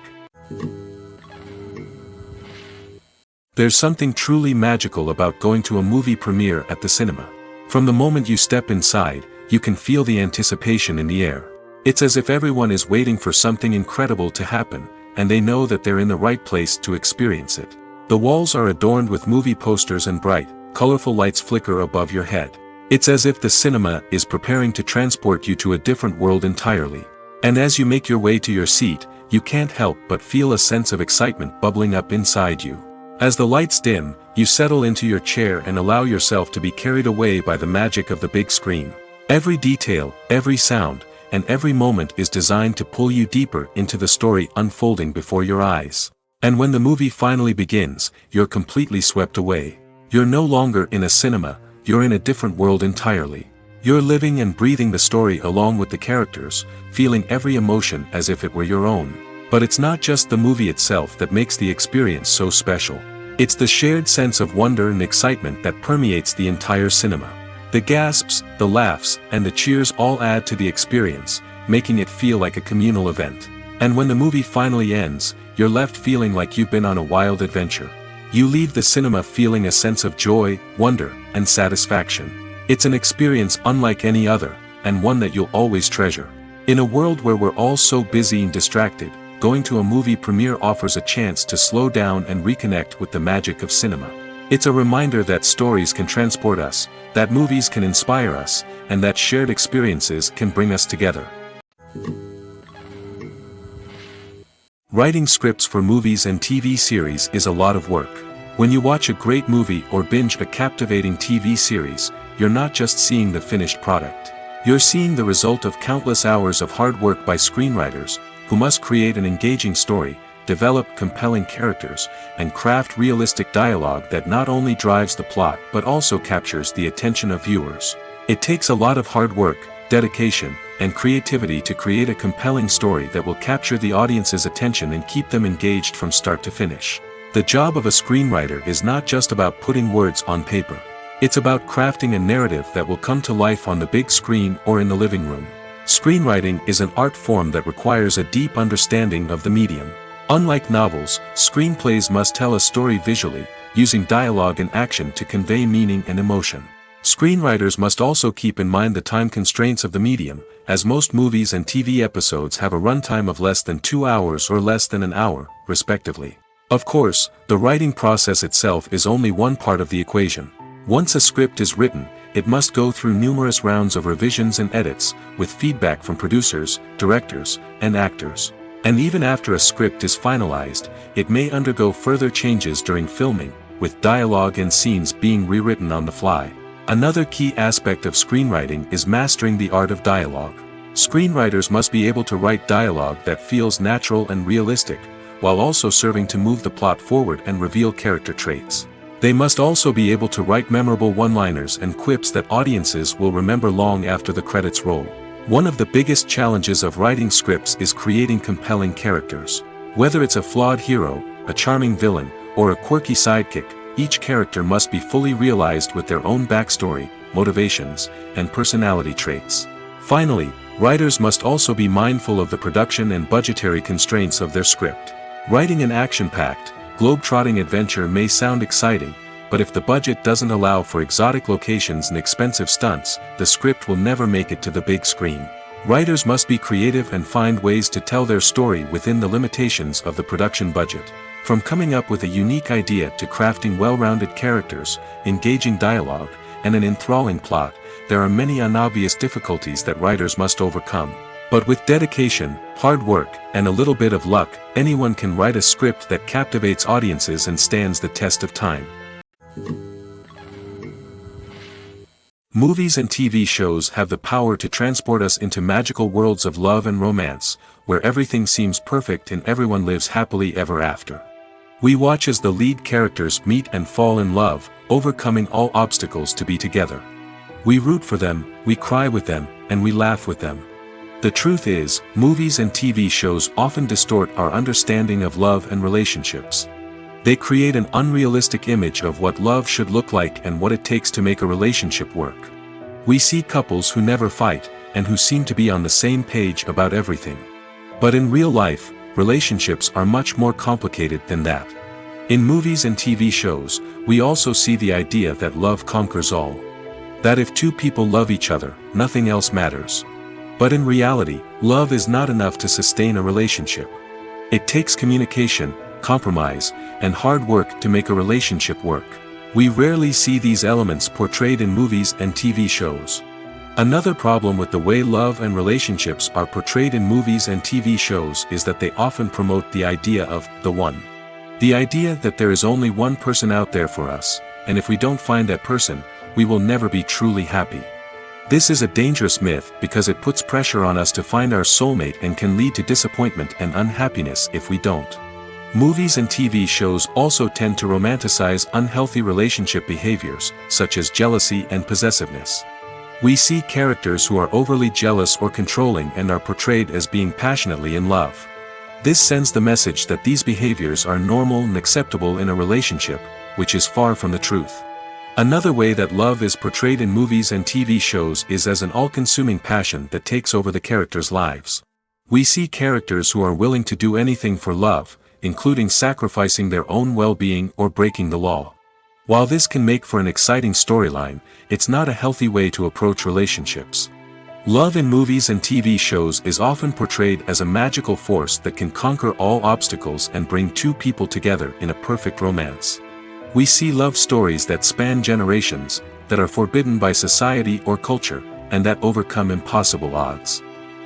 There's something truly magical about going to a movie premiere at the cinema. From the moment you step inside, you can feel the anticipation in the air. It's as if everyone is waiting for something incredible to happen, and they know that they're in the right place to experience it. The walls are adorned with movie posters and bright, colorful lights flicker above your head. It's as if the cinema is preparing to transport you to a different world entirely. And as you make your way to your seat, you can't help but feel a sense of excitement bubbling up inside you. As the lights dim, you settle into your chair and allow yourself to be carried away by the magic of the big screen. Every detail, every sound, and every moment is designed to pull you deeper into the story unfolding before your eyes. And when the movie finally begins, you're completely swept away. You're no longer in a cinema, you're in a different world entirely. You're living and breathing the story along with the characters, feeling every emotion as if it were your own. But it's not just the movie itself that makes the experience so special. It's the shared sense of wonder and excitement that permeates the entire cinema. The gasps, the laughs, and the cheers all add to the experience, making it feel like a communal event. And when the movie finally ends, you're left feeling like you've been on a wild adventure. You leave the cinema feeling a sense of joy, wonder, and satisfaction. It's an experience unlike any other, and one that you'll always treasure. In a world where we're all so busy and distracted, going to a movie premiere offers a chance to slow down and reconnect with the magic of cinema. It's a reminder that stories can transport us, that movies can inspire us, and that shared experiences can bring us together. Writing scripts for movies and TV series is a lot of work. When you watch a great movie or binge a captivating TV series, you're not just seeing the finished product. You're seeing the result of countless hours of hard work by screenwriters, who must create an engaging story, develop compelling characters, and craft realistic dialogue that not only drives the plot but also captures the attention of viewers. It takes a lot of hard work, dedication, and creativity to create a compelling story that will capture the audience's attention and keep them engaged from start to finish. The job of a screenwriter is not just about putting words on paper. It's about crafting a narrative that will come to life on the big screen or in the living room. Screenwriting is an art form that requires a deep understanding of the medium. Unlike novels, screenplays must tell a story visually, using dialogue and action to convey meaning and emotion. Screenwriters must also keep in mind the time constraints of the medium, as most movies and TV episodes have a runtime of less than 2 hours or less than an hour, respectively. Of course, the writing process itself is only one part of the equation. Once a script is written, it must go through numerous rounds of revisions and edits, with feedback from producers, directors, and actors. And even after a script is finalized, it may undergo further changes during filming, with dialogue and scenes being rewritten on the fly. Another key aspect of screenwriting is mastering the art of dialogue. Screenwriters must be able to write dialogue that feels natural and realistic, while also serving to move the plot forward and reveal character traits. They must also be able to write memorable one-liners and quips that audiences will remember long after the credits roll. One of the biggest challenges of writing scripts is creating compelling characters. Whether it's a flawed hero, a charming villain, or a quirky sidekick, each character must be fully realized with their own backstory, motivations, and personality traits. Finally, writers must also be mindful of the production and budgetary constraints of their script. Writing an action-packed, globe-trotting adventure may sound exciting, but if the budget doesn't allow for exotic locations and expensive stunts, the script will never make it to the big screen. Writers must be creative and find ways to tell their story within the limitations of the production budget. From coming up with a unique idea to crafting well-rounded characters, engaging dialogue, and an enthralling plot, there are many unobvious difficulties that writers must overcome. But with dedication, hard work, and a little bit of luck, anyone can write a script that captivates audiences and stands the test of time. Movies and TV shows have the power to transport us into magical worlds of love and romance, where everything seems perfect and everyone lives happily ever after. We watch as the lead characters meet and fall in love, overcoming all obstacles to be together. We root for them, we cry with them, and we laugh with them. The truth is, movies and TV shows often distort our understanding of love and relationships. They create an unrealistic image of what love should look like and what it takes to make a relationship work. We see couples who never fight, and who seem to be on the same page about everything. But in real life, relationships are much more complicated than that. In movies and TV shows, we also see the idea that love conquers all. That if two people love each other, nothing else matters. But in reality, love is not enough to sustain a relationship. It takes communication, compromise, and hard work to make a relationship work. We rarely see these elements portrayed in movies and TV shows. Another problem with the way love and relationships are portrayed in movies and TV shows is that they often promote the idea of the one. The idea that there is only one person out there for us, and if we don't find that person, we will never be truly happy. This is a dangerous myth because it puts pressure on us to find our soulmate and can lead to disappointment and unhappiness if we don't. Movies and TV shows also tend to romanticize unhealthy relationship behaviors, such as jealousy and possessiveness. We see characters who are overly jealous or controlling and are portrayed as being passionately in love. This sends the message that these behaviors are normal and acceptable in a relationship, which is far from the truth. Another way that love is portrayed in movies and TV shows is as an all-consuming passion that takes over the characters' lives. We see characters who are willing to do anything for love, including sacrificing their own well-being or breaking the law. While this can make for an exciting storyline, it's not a healthy way to approach relationships. Love in movies and TV shows is often portrayed as a magical force that can conquer all obstacles and bring two people together in a perfect romance. We see love stories that span generations, that are forbidden by society or culture, and that overcome impossible odds.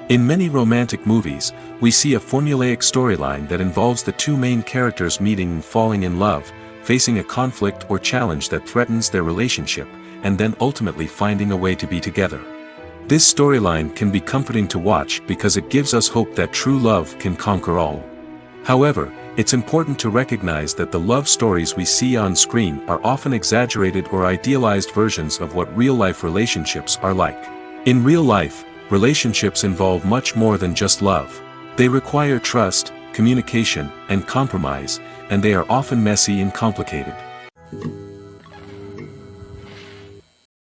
In many romantic movies, we see a formulaic storyline that involves the two main characters meeting and falling in love, facing a conflict or challenge that threatens their relationship, and then ultimately finding a way to be together. This storyline can be comforting to watch because it gives us hope that true love can conquer all. However, it's important to recognize that the love stories we see on screen are often exaggerated or idealized versions of what real-life relationships are like. In real life, relationships involve much more than just love. They require trust, communication, and compromise, and they are often messy and complicated.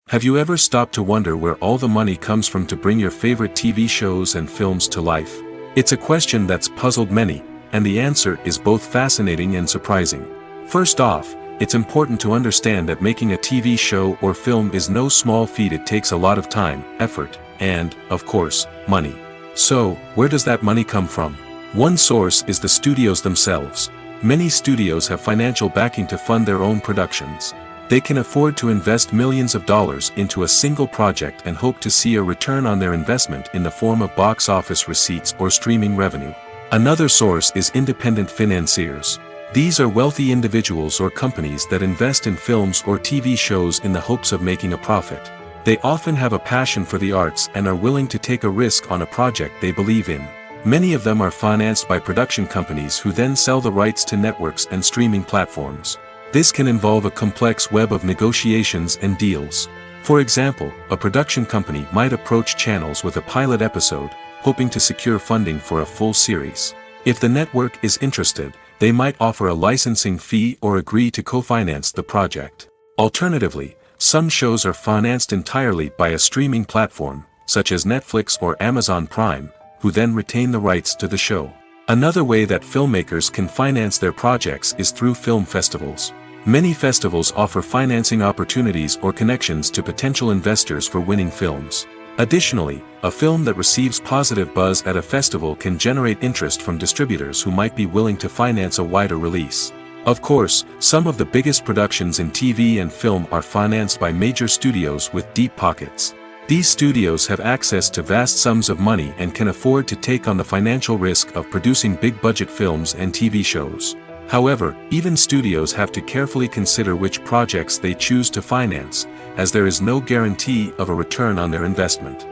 Have you ever stopped to wonder where all the money comes from to bring your favorite TV shows and films to life? It's a question that's puzzled many, and the answer is both fascinating and surprising. First off, it's important to understand that making a TV show or film is no small feat. It takes a lot of time, effort, and, of course, money. So, where does that money come from? One source is the studios themselves. Many studios have financial backing to fund their own productions. They can afford to invest millions of dollars into a single project and hope to see a return on their investment in the form of box office receipts or streaming revenue. Another source is independent financiers. These are wealthy individuals or companies that invest in films or TV shows in the hopes of making a profit. They often have a passion for the arts and are willing to take a risk on a project they believe in. Many of them are financed by production companies who then sell the rights to networks and streaming platforms. This can involve a complex web of negotiations and deals. For example, a production company might approach channels with a pilot episode, hoping to secure funding for a full series. If the network is interested, they might offer a licensing fee or agree to co-finance the project. Alternatively, some shows are financed entirely by a streaming platform, such as Netflix or Amazon Prime, who then retain the rights to the show. Another way that filmmakers can finance their projects is through film festivals. Many festivals offer financing opportunities or connections to potential investors for winning films. Additionally, a film that receives positive buzz at a festival can generate interest from distributors who might be willing to finance a wider release. Of course, some of the biggest productions in TV and film are financed by major studios with deep pockets. These studios have access to vast sums of money and can afford to take on the financial risk of producing big-budget films and TV shows. However, even studios have to carefully consider which projects they choose to finance, as there is no guarantee of a return on their investment.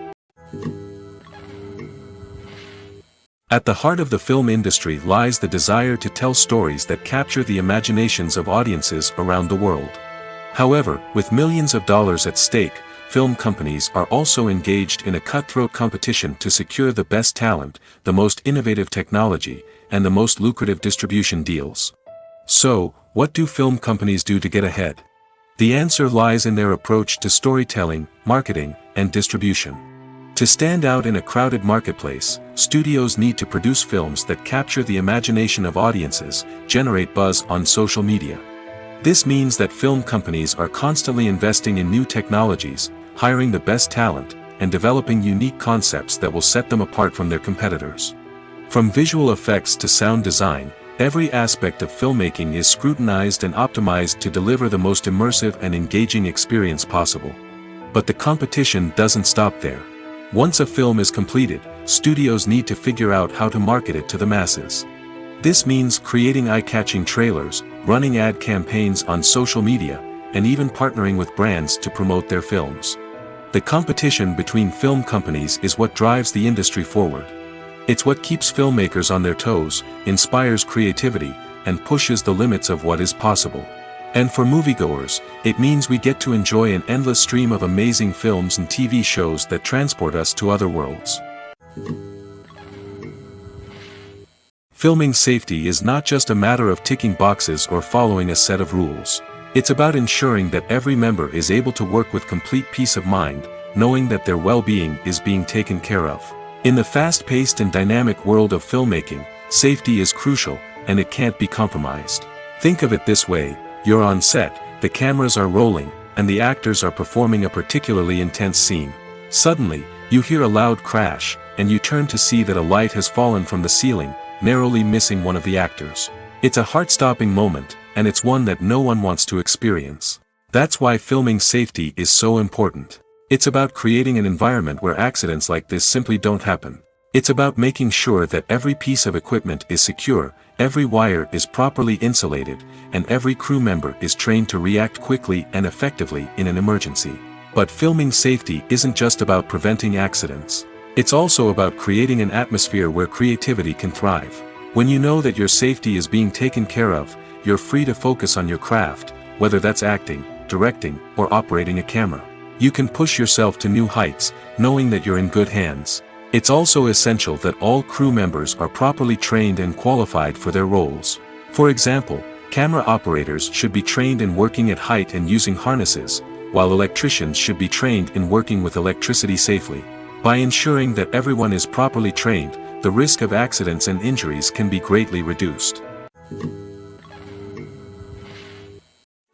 At the heart of the film industry lies the desire to tell stories that capture the imaginations of audiences around the world. However, with millions of dollars at stake, film companies are also engaged in a cutthroat competition to secure the best talent, the most innovative technology, and the most lucrative distribution deals. So, what do film companies do to get ahead? The answer lies in their approach to storytelling, marketing, and distribution. To stand out in a crowded marketplace, studios need to produce films that capture the imagination of audiences, generate buzz on social media. This means that film companies are constantly investing in new technologies, hiring the best talent, and developing unique concepts that will set them apart from their competitors. From visual effects to sound design, every aspect of filmmaking is scrutinized and optimized to deliver the most immersive and engaging experience possible. But the competition doesn't stop there. Once a film is completed, studios need to figure out how to market it to the masses. This means creating eye-catching trailers, running ad campaigns on social media, and even partnering with brands to promote their films. The competition between film companies is what drives the industry forward. It's what keeps filmmakers on their toes, inspires creativity, and pushes the limits of what is possible. And for moviegoers, it means we get to enjoy an endless stream of amazing films and TV shows that transport us to other worlds. Filming safety is not just a matter of ticking boxes or following a set of rules. It's about ensuring that every member is able to work with complete peace of mind, knowing that their well-being is being taken care of. In the fast-paced and dynamic world of filmmaking, safety is crucial, and it can't be compromised. Think of it this way: you're on set, the cameras are rolling, and the actors are performing a particularly intense scene. Suddenly, you hear a loud crash, and you turn to see that a light has fallen from the ceiling, narrowly missing one of the actors. It's a heart-stopping moment, and it's one that no one wants to experience. That's why filming safety is so important. It's about creating an environment where accidents like this simply don't happen. It's about making sure that every piece of equipment is secure, every wire is properly insulated, and every crew member is trained to react quickly and effectively in an emergency. But filming safety isn't just about preventing accidents. It's also about creating an atmosphere where creativity can thrive. When you know that your safety is being taken care of, you're free to focus on your craft, whether that's acting, directing, or operating a camera. You can push yourself to new heights, knowing that you're in good hands. It's also essential that all crew members are properly trained and qualified for their roles. For example, camera operators should be trained in working at height and using harnesses, while electricians should be trained in working with electricity safely. By ensuring that everyone is properly trained, the risk of accidents and injuries can be greatly reduced.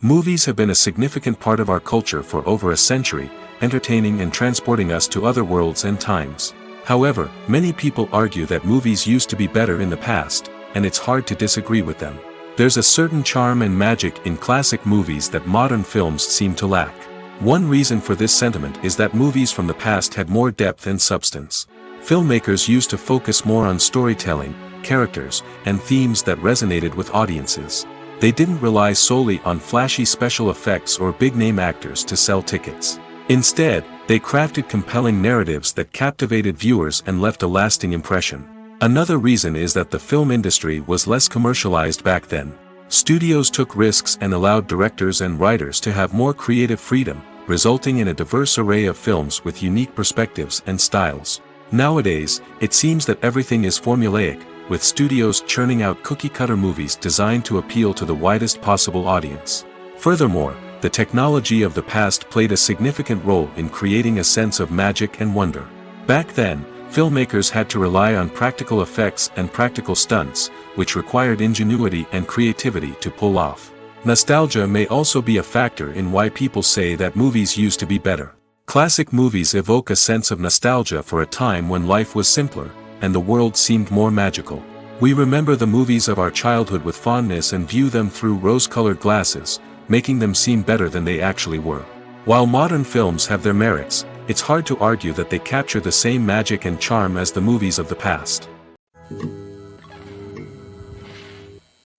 Movies have been a significant part of our culture for over a century, entertaining and transporting us to other worlds and times. However, many people argue that movies used to be better in the past, and it's hard to disagree with them. There's a certain charm and magic in classic movies that modern films seem to lack. One reason for this sentiment is that movies from the past had more depth and substance. Filmmakers used to focus more on storytelling, characters, and themes that resonated with audiences. They didn't rely solely on flashy special effects or big-name actors to sell tickets. Instead, they crafted compelling narratives that captivated viewers and left a lasting impression. Another reason is that the film industry was less commercialized back then. Studios took risks and allowed directors and writers to have more creative freedom, resulting in a diverse array of films with unique perspectives and styles. Nowadays, it seems that everything is formulaic, with studios churning out cookie-cutter movies designed to appeal to the widest possible audience. Furthermore, the technology of the past played a significant role in creating a sense of magic and wonder. Back then, filmmakers had to rely on practical effects and practical stunts, which required ingenuity and creativity to pull off. Nostalgia may also be a factor in why people say that movies used to be better. Classic movies evoke a sense of nostalgia for a time when life was simpler, and the world seemed more magical. We remember the movies of our childhood with fondness and view them through rose-colored glasses, making them seem better than they actually were. While modern films have their merits, it's hard to argue that they capture the same magic and charm as the movies of the past.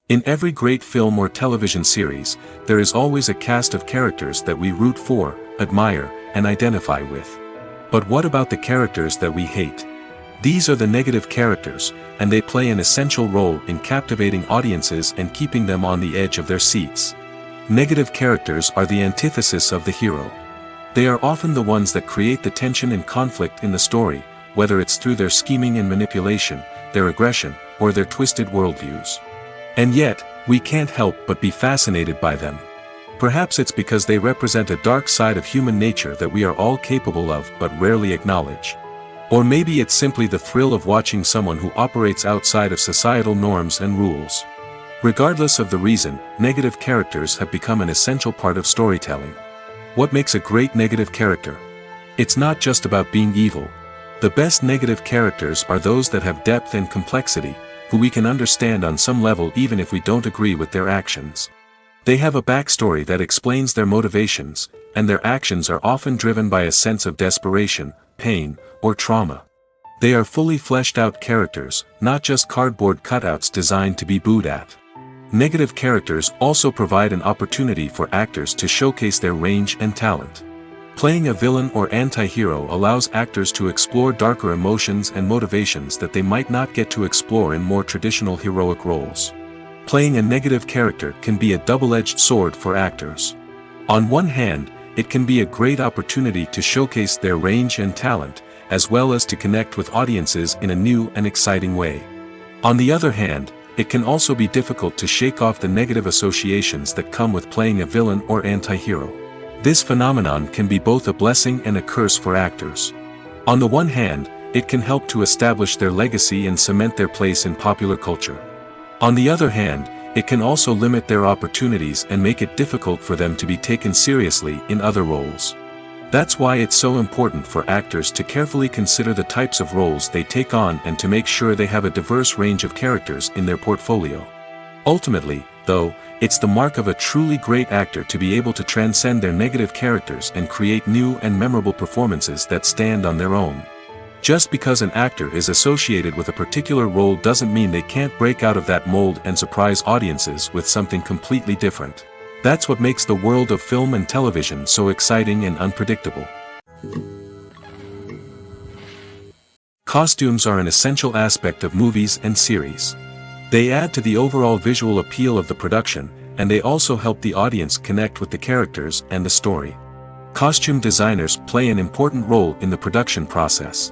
In every great film or television series, there is always a cast of characters that we root for, admire, and identify with. But what about the characters that we hate? These are the negative characters, and they play an essential role in captivating audiences and keeping them on the edge of their seats. Negative characters are the antithesis of the hero. They are often the ones that create the tension and conflict in the story, whether it's through their scheming and manipulation, their aggression, or their twisted worldviews. And yet, we can't help but be fascinated by them. Perhaps it's because they represent a dark side of human nature that we are all capable of but rarely acknowledge. Or maybe it's simply the thrill of watching someone who operates outside of societal norms and rules. Regardless of the reason, negative characters have become an essential part of storytelling. What makes a great negative character? It's not just about being evil. The best negative characters are those that have depth and complexity, who we can understand on some level even if we don't agree with their actions. They have a backstory that explains their motivations, and their actions are often driven by a sense of desperation, pain, or trauma. They are fully fleshed out characters, not just cardboard cutouts designed to be booed at. Negative characters also provide an opportunity for actors to showcase their range and talent. Playing a villain or anti-hero allows actors to explore darker emotions and motivations that they might not get to explore in more traditional heroic roles. Playing a negative character can be a double-edged sword for actors. On one hand, it can be a great opportunity to showcase their range and talent, as well as to connect with audiences in a new and exciting way. On the other hand, it can also be difficult to shake off the negative associations that come with playing a villain or anti-hero. This phenomenon can be both a blessing and a curse for actors. On the one hand, it can help to establish their legacy and cement their place in popular culture. On the other hand, it can also limit their opportunities and make it difficult for them to be taken seriously in other roles. That's why it's so important for actors to carefully consider the types of roles they take on and to make sure they have a diverse range of characters in their portfolio. Ultimately, though, it's the mark of a truly great actor to be able to transcend their negative characters and create new and memorable performances that stand on their own. Just because an actor is associated with a particular role doesn't mean they can't break out of that mold and surprise audiences with something completely different. That's what makes the world of film and television so exciting and unpredictable. Costumes are an essential aspect of movies and series. They add to the overall visual appeal of the production, and they also help the audience connect with the characters and the story. Costume designers play an important role in the production process.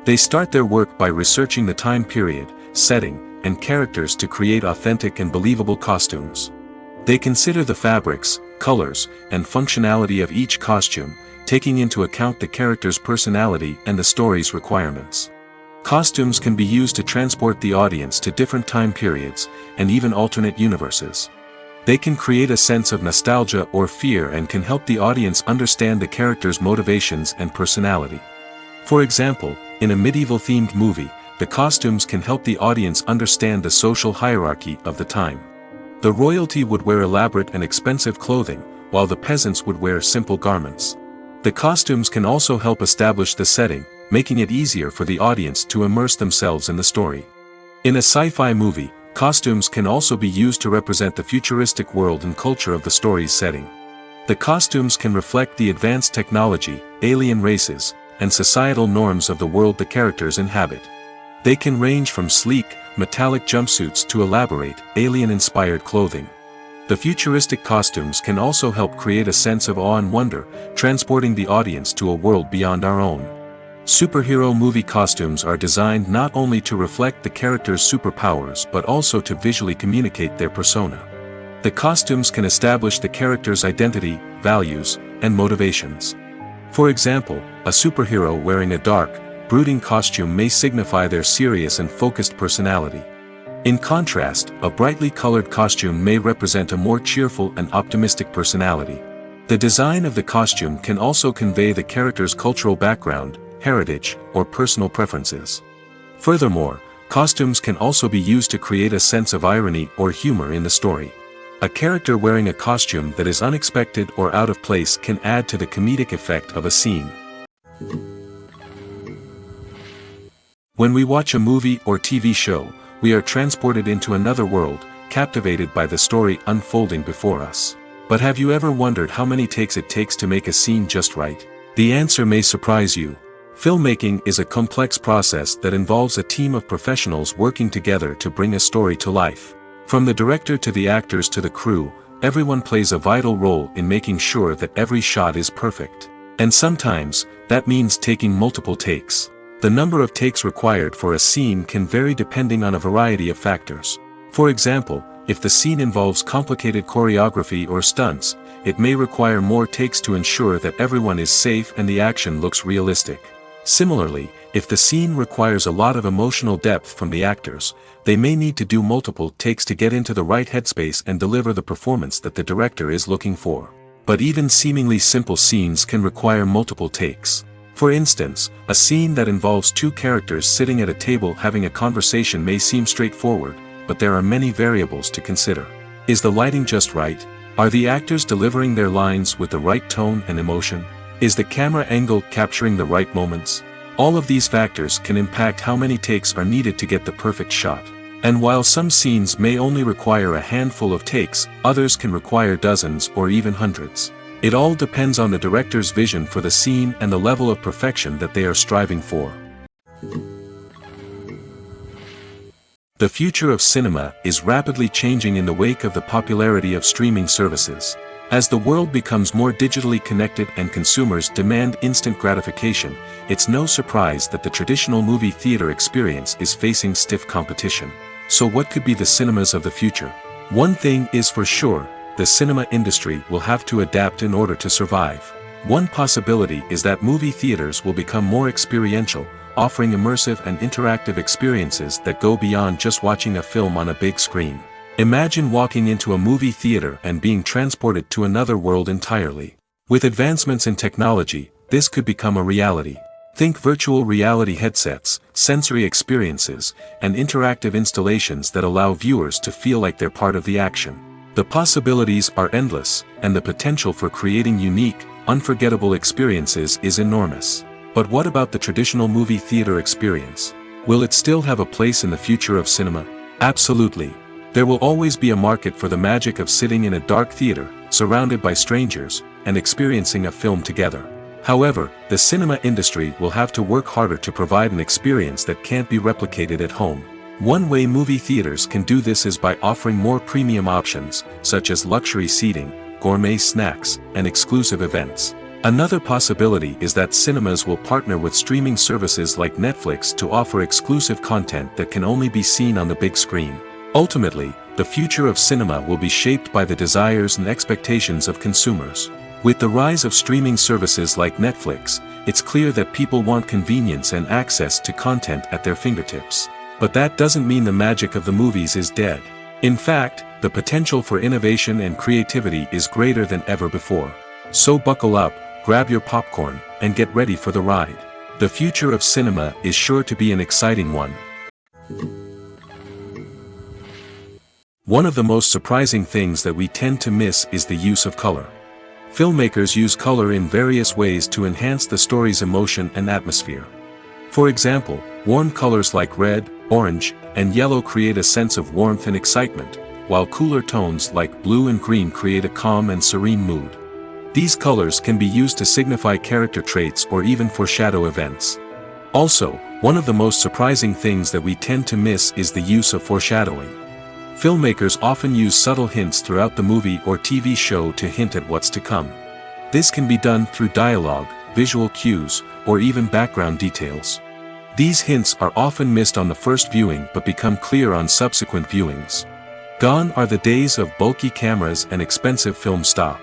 They start their work by researching the time period, setting, and characters to create authentic and believable costumes. They consider the fabrics, colors, and functionality of each costume, taking into account the character's personality and the story's requirements. Costumes can be used to transport the audience to different time periods, and even alternate universes. They can create a sense of nostalgia or fear and can help the audience understand the character's motivations and personality. For example, in a medieval-themed movie, the costumes can help the audience understand the social hierarchy of the time. The royalty would wear elaborate and expensive clothing, while the peasants would wear simple garments. The costumes can also help establish the setting, making it easier for the audience to immerse themselves in the story. In a sci-fi movie, costumes can also be used to represent the futuristic world and culture of the story's setting. The costumes can reflect the advanced technology, alien races, and societal norms of the world the characters inhabit. They can range from sleek, metallic jumpsuits to elaborate, alien-inspired clothing. The futuristic costumes can also help create a sense of awe and wonder, transporting the audience to a world beyond our own. Superhero movie costumes are designed not only to reflect the character's superpowers but also to visually communicate their persona. The costumes can establish the character's identity, values, and motivations. For example, a superhero wearing a dark, brooding costume may signify their serious and focused personality. In contrast, a brightly colored costume may represent a more cheerful and optimistic personality. The design of the costume can also convey the character's cultural background, heritage, or personal preferences. Furthermore, costumes can also be used to create a sense of irony or humor in the story. A character wearing a costume that is unexpected or out of place can add to the comedic effect of a scene. When we watch a movie or TV show, we are transported into another world, captivated by the story unfolding before us. But have you ever wondered how many takes it takes to make a scene just right? The answer may surprise you. Filmmaking is a complex process that involves a team of professionals working together to bring a story to life. From the director to the actors to the crew, everyone plays a vital role in making sure that every shot is perfect. And sometimes, that means taking multiple takes. The number of takes required for a scene can vary depending on a variety of factors. For example, if the scene involves complicated choreography or stunts, it may require more takes to ensure that everyone is safe and the action looks realistic. Similarly, if the scene requires a lot of emotional depth from the actors, they may need to do multiple takes to get into the right headspace and deliver the performance that the director is looking for. But even seemingly simple scenes can require multiple takes. For instance, a scene that involves two characters sitting at a table having a conversation may seem straightforward, but there are many variables to consider. Is the lighting just right? Are the actors delivering their lines with the right tone and emotion? Is the camera angle capturing the right moments? All of these factors can impact how many takes are needed to get the perfect shot. And while some scenes may only require a handful of takes, others can require dozens or even hundreds. It all depends on the director's vision for the scene and the level of perfection that they are striving for. The future of cinema is rapidly changing in the wake of the popularity of streaming services. As the world becomes more digitally connected and consumers demand instant gratification, it's no surprise that the traditional movie theater experience is facing stiff competition. So what could be the cinemas of the future? One thing is for sure, the cinema industry will have to adapt in order to survive. One possibility is that movie theaters will become more experiential, offering immersive and interactive experiences that go beyond just watching a film on a big screen. Imagine walking into a movie theater and being transported to another world entirely. With advancements in technology, this could become a reality. Think virtual reality headsets, sensory experiences, and interactive installations that allow viewers to feel like they're part of the action. The possibilities are endless, and the potential for creating unique, unforgettable experiences is enormous. But what about the traditional movie theater experience? Will it still have a place in the future of cinema? Absolutely. There will always be a market for the magic of sitting in a dark theater, surrounded by strangers, and experiencing a film together. However, the cinema industry will have to work harder to provide an experience that can't be replicated at home. One way movie theaters can do this is by offering more premium options, such as luxury seating, gourmet snacks, and exclusive events. Another possibility is that cinemas will partner with streaming services like Netflix to offer exclusive content that can only be seen on the big screen. Ultimately, the future of cinema will be shaped by the desires and expectations of consumers. With the rise of streaming services like Netflix, it's clear that people want convenience and access to content at their fingertips. But that doesn't mean the magic of the movies is dead. In fact, the potential for innovation and creativity is greater than ever before. So buckle up, grab your popcorn, and get ready for the ride. The future of cinema is sure to be an exciting one. One of the most surprising things that we tend to miss is the use of color. Filmmakers use color in various ways to enhance the story's emotion and atmosphere. For example, warm colors like red, orange, and yellow create a sense of warmth and excitement, while cooler tones like blue and green create a calm and serene mood. These colors can be used to signify character traits or even foreshadow events. Also, one of the most surprising things that we tend to miss is the use of foreshadowing. Filmmakers often use subtle hints throughout the movie or TV show to hint at what's to come. This can be done through dialogue, visual cues, or even background details. These hints are often missed on the first viewing but become clear on subsequent viewings. Gone are the days of bulky cameras and expensive film stock.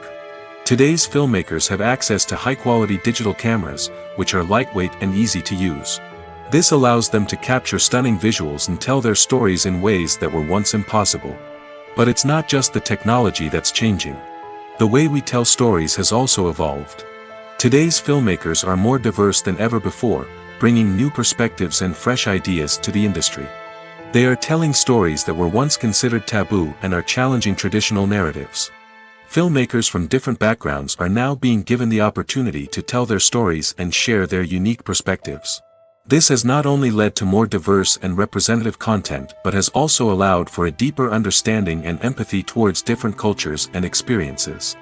Today's filmmakers have access to high-quality digital cameras, which are lightweight and easy to use. This allows them to capture stunning visuals and tell their stories in ways that were once impossible. But it's not just the technology that's changing. The way we tell stories has also evolved. Today's filmmakers are more diverse than ever before, bringing new perspectives and fresh ideas to the industry. They are telling stories that were once considered taboo and are challenging traditional narratives. Filmmakers from different backgrounds are now being given the opportunity to tell their stories and share their unique perspectives. This has not only led to more diverse and representative content but has also allowed for a deeper understanding and empathy towards different cultures and experiences.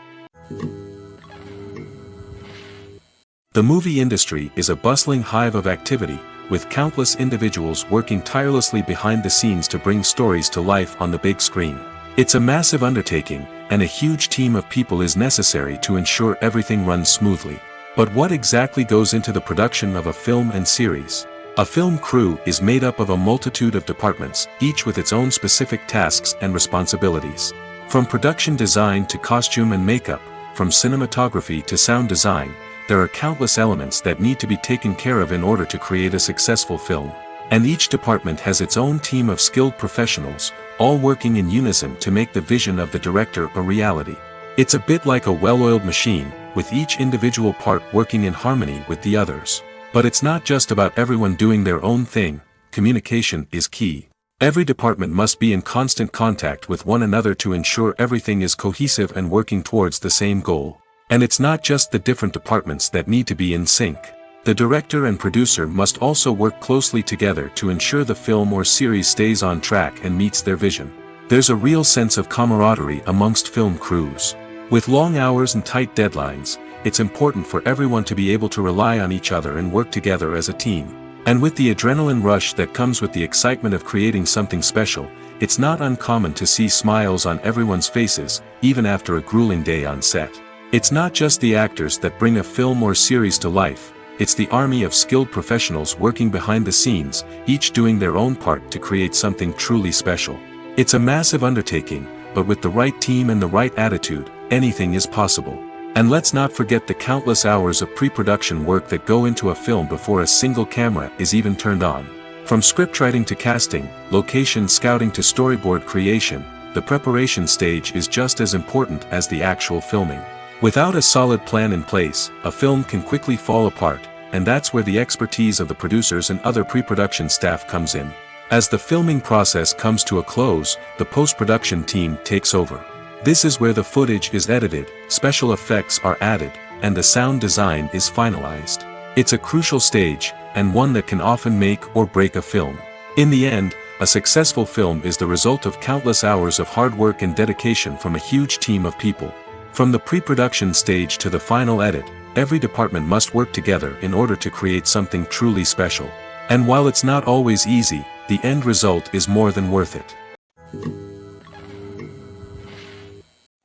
The movie industry is a bustling hive of activity, with countless individuals working tirelessly behind the scenes to bring stories to life on the big screen. It's a massive undertaking, and a huge team of people is necessary to ensure everything runs smoothly. But what exactly goes into the production of a film and series? A film crew is made up of a multitude of departments, each with its own specific tasks and responsibilities. From production design to costume and makeup, from cinematography to sound design, there are countless elements that need to be taken care of in order to create a successful film. And each department has its own team of skilled professionals, all working in unison to make the vision of the director a reality. It's a bit like a well-oiled machine, with each individual part working in harmony with the others. But it's not just about everyone doing their own thing. Communication is key. Every department must be in constant contact with one another to ensure everything is cohesive and working towards the same goal. And it's not just the different departments that need to be in sync. The director and producer must also work closely together to ensure the film or series stays on track and meets their vision. There's a real sense of camaraderie amongst film crews. With long hours and tight deadlines, it's important for everyone to be able to rely on each other and work together as a team. And with the adrenaline rush that comes with the excitement of creating something special, it's not uncommon to see smiles on everyone's faces, even after a grueling day on set. It's not just the actors that bring a film or series to life, it's the army of skilled professionals working behind the scenes, each doing their own part to create something truly special. It's a massive undertaking, but with the right team and the right attitude, anything is possible. And let's not forget the countless hours of pre-production work that go into a film before a single camera is even turned on. From scriptwriting to casting, location scouting to storyboard creation, the preparation stage is just as important as the actual filming. Without a solid plan in place, a film can quickly fall apart, and that's where the expertise of the producers and other pre-production staff comes in. As the filming process comes to a close, the post-production team takes over. This is where the footage is edited, special effects are added, and the sound design is finalized. It's a crucial stage, and one that can often make or break a film. In the end, a successful film is the result of countless hours of hard work and dedication from a huge team of people. From the pre-production stage to the final edit, every department must work together in order to create something truly special. And while it's not always easy, the end result is more than worth it.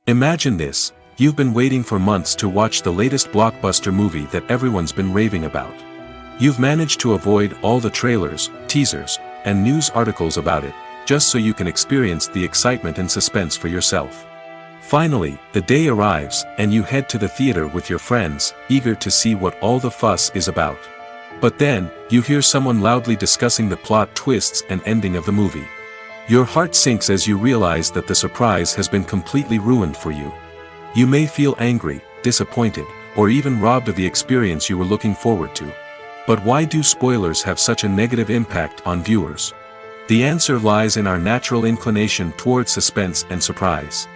Imagine this: You've been waiting for months to watch the latest blockbuster movie that everyone's been raving about. You've managed to avoid all the trailers, teasers, and news articles about it, just so you can experience the excitement and suspense for yourself. Finally, the day arrives, and you head to the theater with your friends, eager to see what all the fuss is about. But then, you hear someone loudly discussing the plot twists and ending of the movie. Your heart sinks as you realize that the surprise has been completely ruined for you. You may feel angry, disappointed, or even robbed of the experience you were looking forward to. But why do spoilers have such a negative impact on viewers? The answer lies in our natural inclination toward suspense and surprise.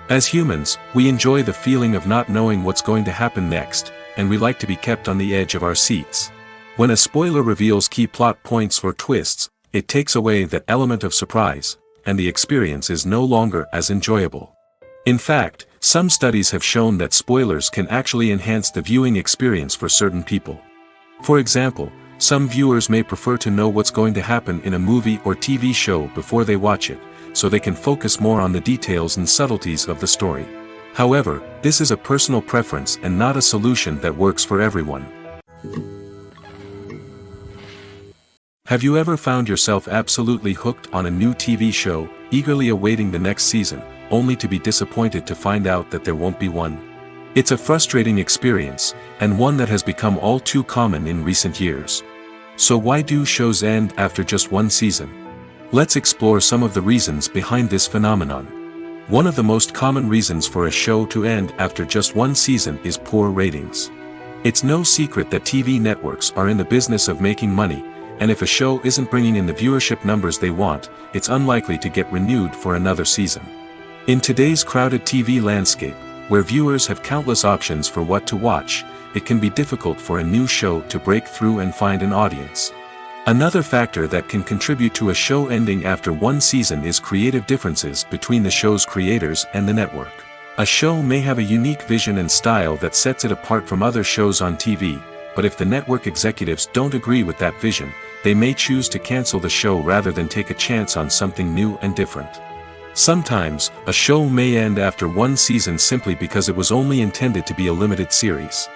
As humans, we enjoy the feeling of not knowing what's going to happen next, and we like to be kept on the edge of our seats. When a spoiler reveals key plot points or twists, it takes away that element of surprise, and the experience is no longer as enjoyable. In fact, some studies have shown that spoilers can actually enhance the viewing experience for certain people. For example, some viewers may prefer to know what's going to happen in a movie or TV show before they watch it, so they can focus more on the details and subtleties of the story. However, this is a personal preference and not a solution that works for everyone. Have you ever found yourself absolutely hooked on a new TV show, eagerly awaiting the next season, only to be disappointed to find out that there won't be one? It's a frustrating experience, and one that has become all too common in recent years. So why do shows end after just one season? Let's explore some of the reasons behind this phenomenon. One of the most common reasons for a show to end after just one season is poor ratings. It's no secret that TV networks are in the business of making money, and if a show isn't bringing in the viewership numbers they want, it's unlikely to get renewed for another season. In today's crowded TV landscape, where viewers have countless options for what to watch, it can be difficult for a new show to break through and find an audience. Another factor that can contribute to a show ending after one season is creative differences between the show's creators and the network. A show may have a unique vision and style that sets it apart from other shows on TV, but if the network executives don't agree with that vision, they may choose to cancel the show rather than take a chance on something new and different. Sometimes, a show may end after one season simply because it was only intended to be a limited series.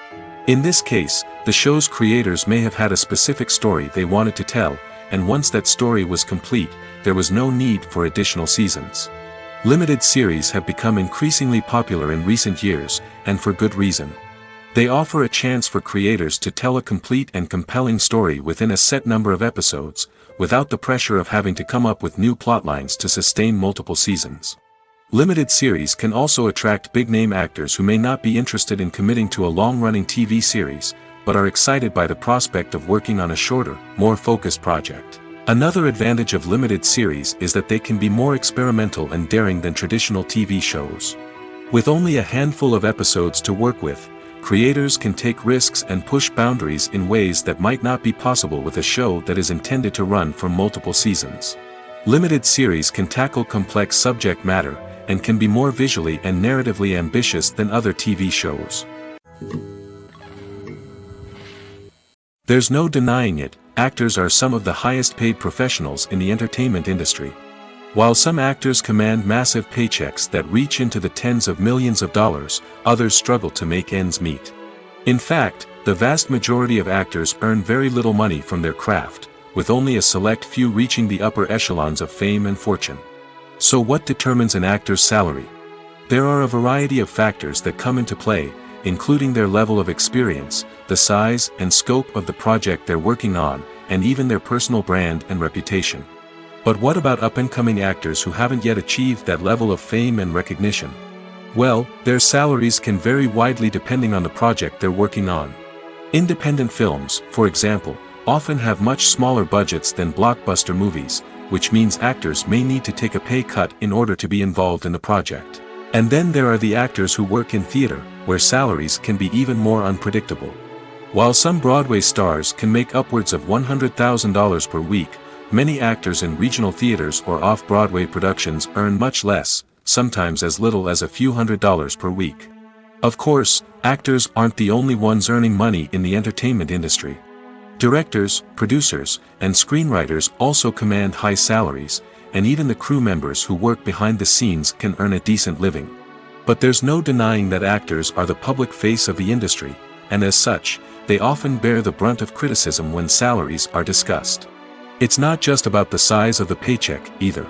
In this case, the show's creators may have had a specific story they wanted to tell, and once that story was complete, there was no need for additional seasons. Limited series have become increasingly popular in recent years, and for good reason. They offer a chance for creators to tell a complete and compelling story within a set number of episodes, without the pressure of having to come up with new plotlines to sustain multiple seasons. Limited series can also attract big-name actors who may not be interested in committing to a long-running TV series, but are excited by the prospect of working on a shorter, more focused project. Another advantage of limited series is that they can be more experimental and daring than traditional TV shows. With only a handful of episodes to work with, creators can take risks and push boundaries in ways that might not be possible with a show that is intended to run for multiple seasons. Limited series can tackle complex subject matter, and can be more visually and narratively ambitious than other TV shows. There's no denying it, actors are some of the highest paid professionals in the entertainment industry. While some actors command massive paychecks that reach into the tens of millions of dollars, others struggle to make ends meet. In fact, the vast majority of actors earn very little money from their craft, with only a select few reaching the upper echelons of fame and fortune. So what determines an actor's salary? There are a variety of factors that come into play, including their level of experience, the size and scope of the project they're working on, and even their personal brand and reputation. But what about up-and-coming actors who haven't yet achieved that level of fame and recognition? Well, their salaries can vary widely depending on the project they're working on. Independent films, for example, often have much smaller budgets than blockbuster movies, which means actors may need to take a pay cut in order to be involved in the project. And then there are the actors who work in theater, where salaries can be even more unpredictable. While some Broadway stars can make upwards of $100,000 per week, many actors in regional theaters or off-Broadway productions earn much less, sometimes as little as a few $100s per week. Of course, actors aren't the only ones earning money in the entertainment industry. Directors, producers, and screenwriters also command high salaries, and even the crew members who work behind the scenes can earn a decent living. But there's no denying that actors are the public face of the industry, and as such, they often bear the brunt of criticism when salaries are discussed. It's not just about the size of the paycheck, either.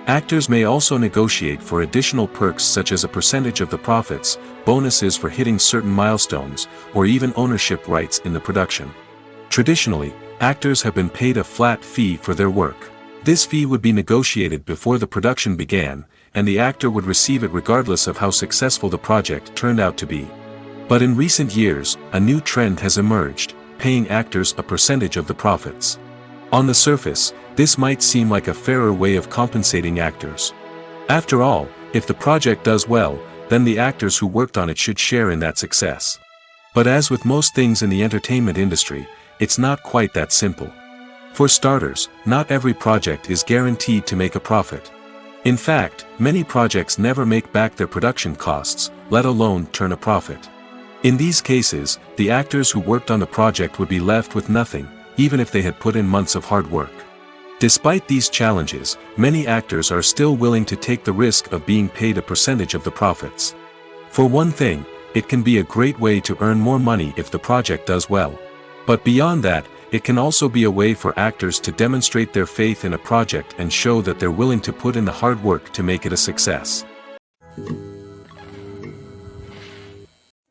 Actors may also negotiate for additional perks such as a percentage of the profits, bonuses for hitting certain milestones, or even ownership rights in the production. Traditionally, actors have been paid a flat fee for their work. This fee would be negotiated before the production began, and the actor would receive it regardless of how successful the project turned out to be. But in recent years, a new trend has emerged, paying actors a percentage of the profits. On the surface, this might seem like a fairer way of compensating actors. After all, if the project does well, then the actors who worked on it should share in that success. But as with most things in the entertainment industry, it's not quite that simple. For starters, not every project is guaranteed to make a profit. In fact, many projects never make back their production costs, let alone turn a profit. In these cases, the actors who worked on the project would be left with nothing, even if they had put in months of hard work. Despite these challenges, many actors are still willing to take the risk of being paid a percentage of the profits. For one thing, it can be a great way to earn more money if the project does well. But beyond that, it can also be a way for actors to demonstrate their faith in a project and show that they're willing to put in the hard work to make it a success.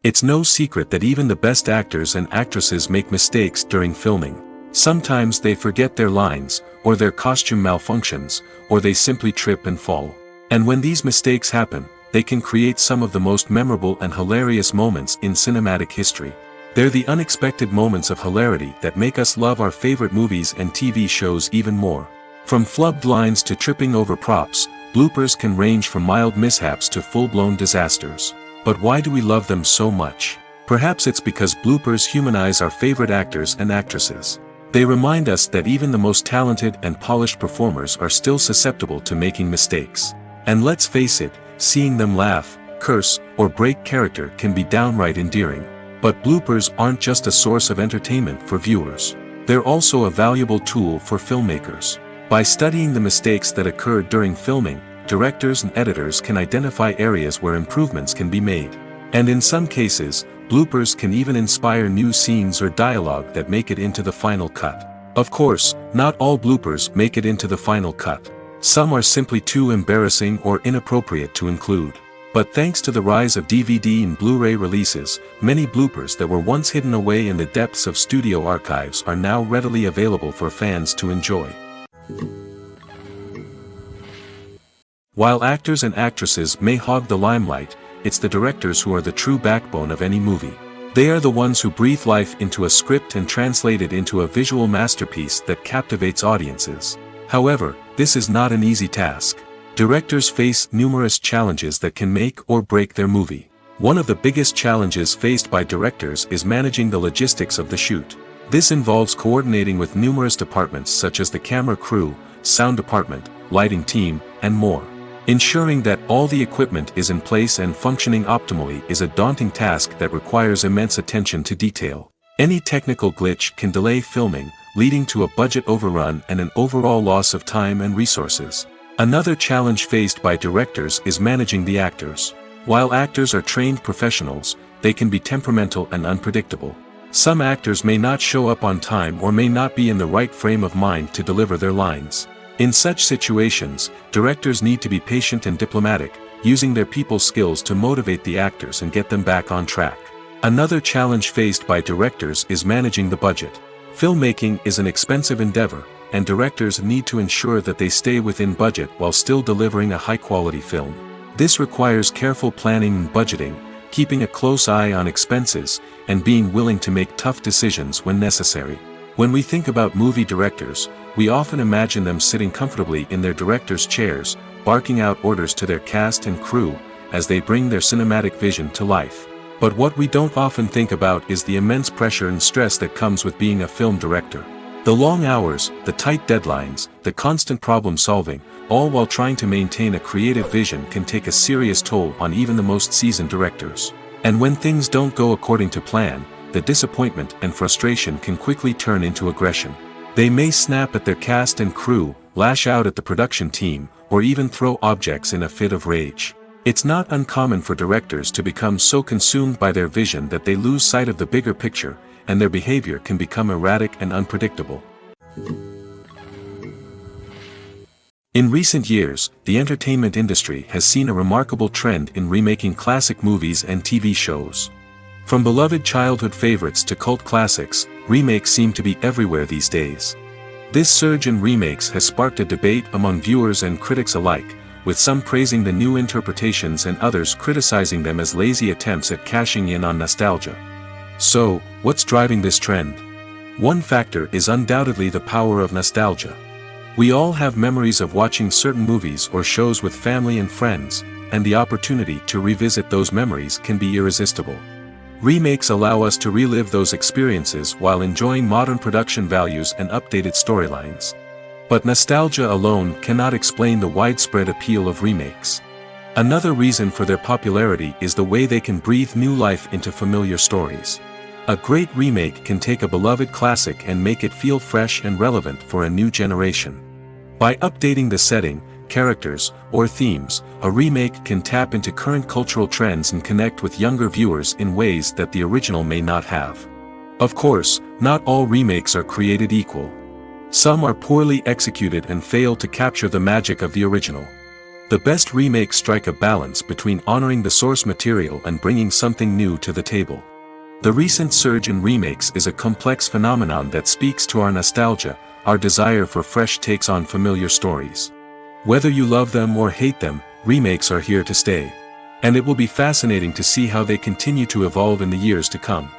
It's no secret that even the best actors and actresses make mistakes during filming. Sometimes they forget their lines, or their costume malfunctions, or they simply trip and fall. And when these mistakes happen, they can create some of the most memorable and hilarious moments in cinematic history. They're the unexpected moments of hilarity that make us love our favorite movies and TV shows even more. From flubbed lines to tripping over props, bloopers can range from mild mishaps to full-blown disasters. But why do we love them so much? Perhaps it's because bloopers humanize our favorite actors and actresses. They remind us that even the most talented and polished performers are still susceptible to making mistakes. And let's face it, seeing them laugh, curse, or break character can be downright endearing. But bloopers aren't just a source of entertainment for viewers. They're also a valuable tool for filmmakers. By studying the mistakes that occurred during filming, directors and editors can identify areas where improvements can be made. And in some cases, bloopers can even inspire new scenes or dialogue that make it into the final cut. Of course, not all bloopers make it into the final cut. Some are simply too embarrassing or inappropriate to include. But thanks to the rise of DVD and Blu-ray releases, many bloopers that were once hidden away in the depths of studio archives are now readily available for fans to enjoy. While actors and actresses may hog the limelight, it's the directors who are the true backbone of any movie. They are the ones who breathe life into a script and translate it into a visual masterpiece that captivates audiences. However, this is not an easy task. Directors face numerous challenges that can make or break their movie. One of the biggest challenges faced by directors is managing the logistics of the shoot. This involves coordinating with numerous departments such as the camera crew, sound department, lighting team, and more. Ensuring that all the equipment is in place and functioning optimally is a daunting task that requires immense attention to detail. Any technical glitch can delay filming, leading to a budget overrun and an overall loss of time and resources. Another challenge faced by directors is managing the actors. While actors are trained professionals, they can be temperamental and unpredictable. Some actors may not show up on time or may not be in the right frame of mind to deliver their lines. In such situations, directors need to be patient and diplomatic, using their people skills to motivate the actors and get them back on track. Another challenge faced by directors is managing the budget. Filmmaking is an expensive endeavor, and directors need to ensure that they stay within budget while still delivering a high-quality film. This requires careful planning and budgeting, keeping a close eye on expenses, and being willing to make tough decisions when necessary. When we think about movie directors, we often imagine them sitting comfortably in their director's chairs, barking out orders to their cast and crew, as they bring their cinematic vision to life. But what we don't often think about is the immense pressure and stress that comes with being a film director. The long hours, the tight deadlines, the constant problem solving, all while trying to maintain a creative vision can take a serious toll on even the most seasoned directors. And when things don't go according to plan, the disappointment and frustration can quickly turn into aggression. They may snap at their cast and crew, lash out at the production team, or even throw objects in a fit of rage. It's not uncommon for directors to become so consumed by their vision that they lose sight of the bigger picture, and their behavior can become erratic and unpredictable. In recent years, the entertainment industry has seen a remarkable trend in remaking classic movies and TV shows. From beloved childhood favorites to cult classics, remakes seem to be everywhere these days. This surge in remakes has sparked a debate among viewers and critics alike, with some praising the new interpretations and others criticizing them as lazy attempts at cashing in on nostalgia. So, what's driving this trend? One factor is undoubtedly the power of nostalgia. We all have memories of watching certain movies or shows with family and friends, and the opportunity to revisit those memories can be irresistible. Remakes allow us to relive those experiences while enjoying modern production values and updated storylines. But nostalgia alone cannot explain the widespread appeal of remakes. Another reason for their popularity is the way they can breathe new life into familiar stories. A great remake can take a beloved classic and make it feel fresh and relevant for a new generation. By updating the setting, characters, or themes, a remake can tap into current cultural trends and connect with younger viewers in ways that the original may not have. Of course, not all remakes are created equal. Some are poorly executed and fail to capture the magic of the original. The best remakes strike a balance between honoring the source material and bringing something new to the table. The recent surge in remakes is a complex phenomenon that speaks to our nostalgia, our desire for fresh takes on familiar stories. Whether you love them or hate them, remakes are here to stay. And it will be fascinating to see how they continue to evolve in the years to come.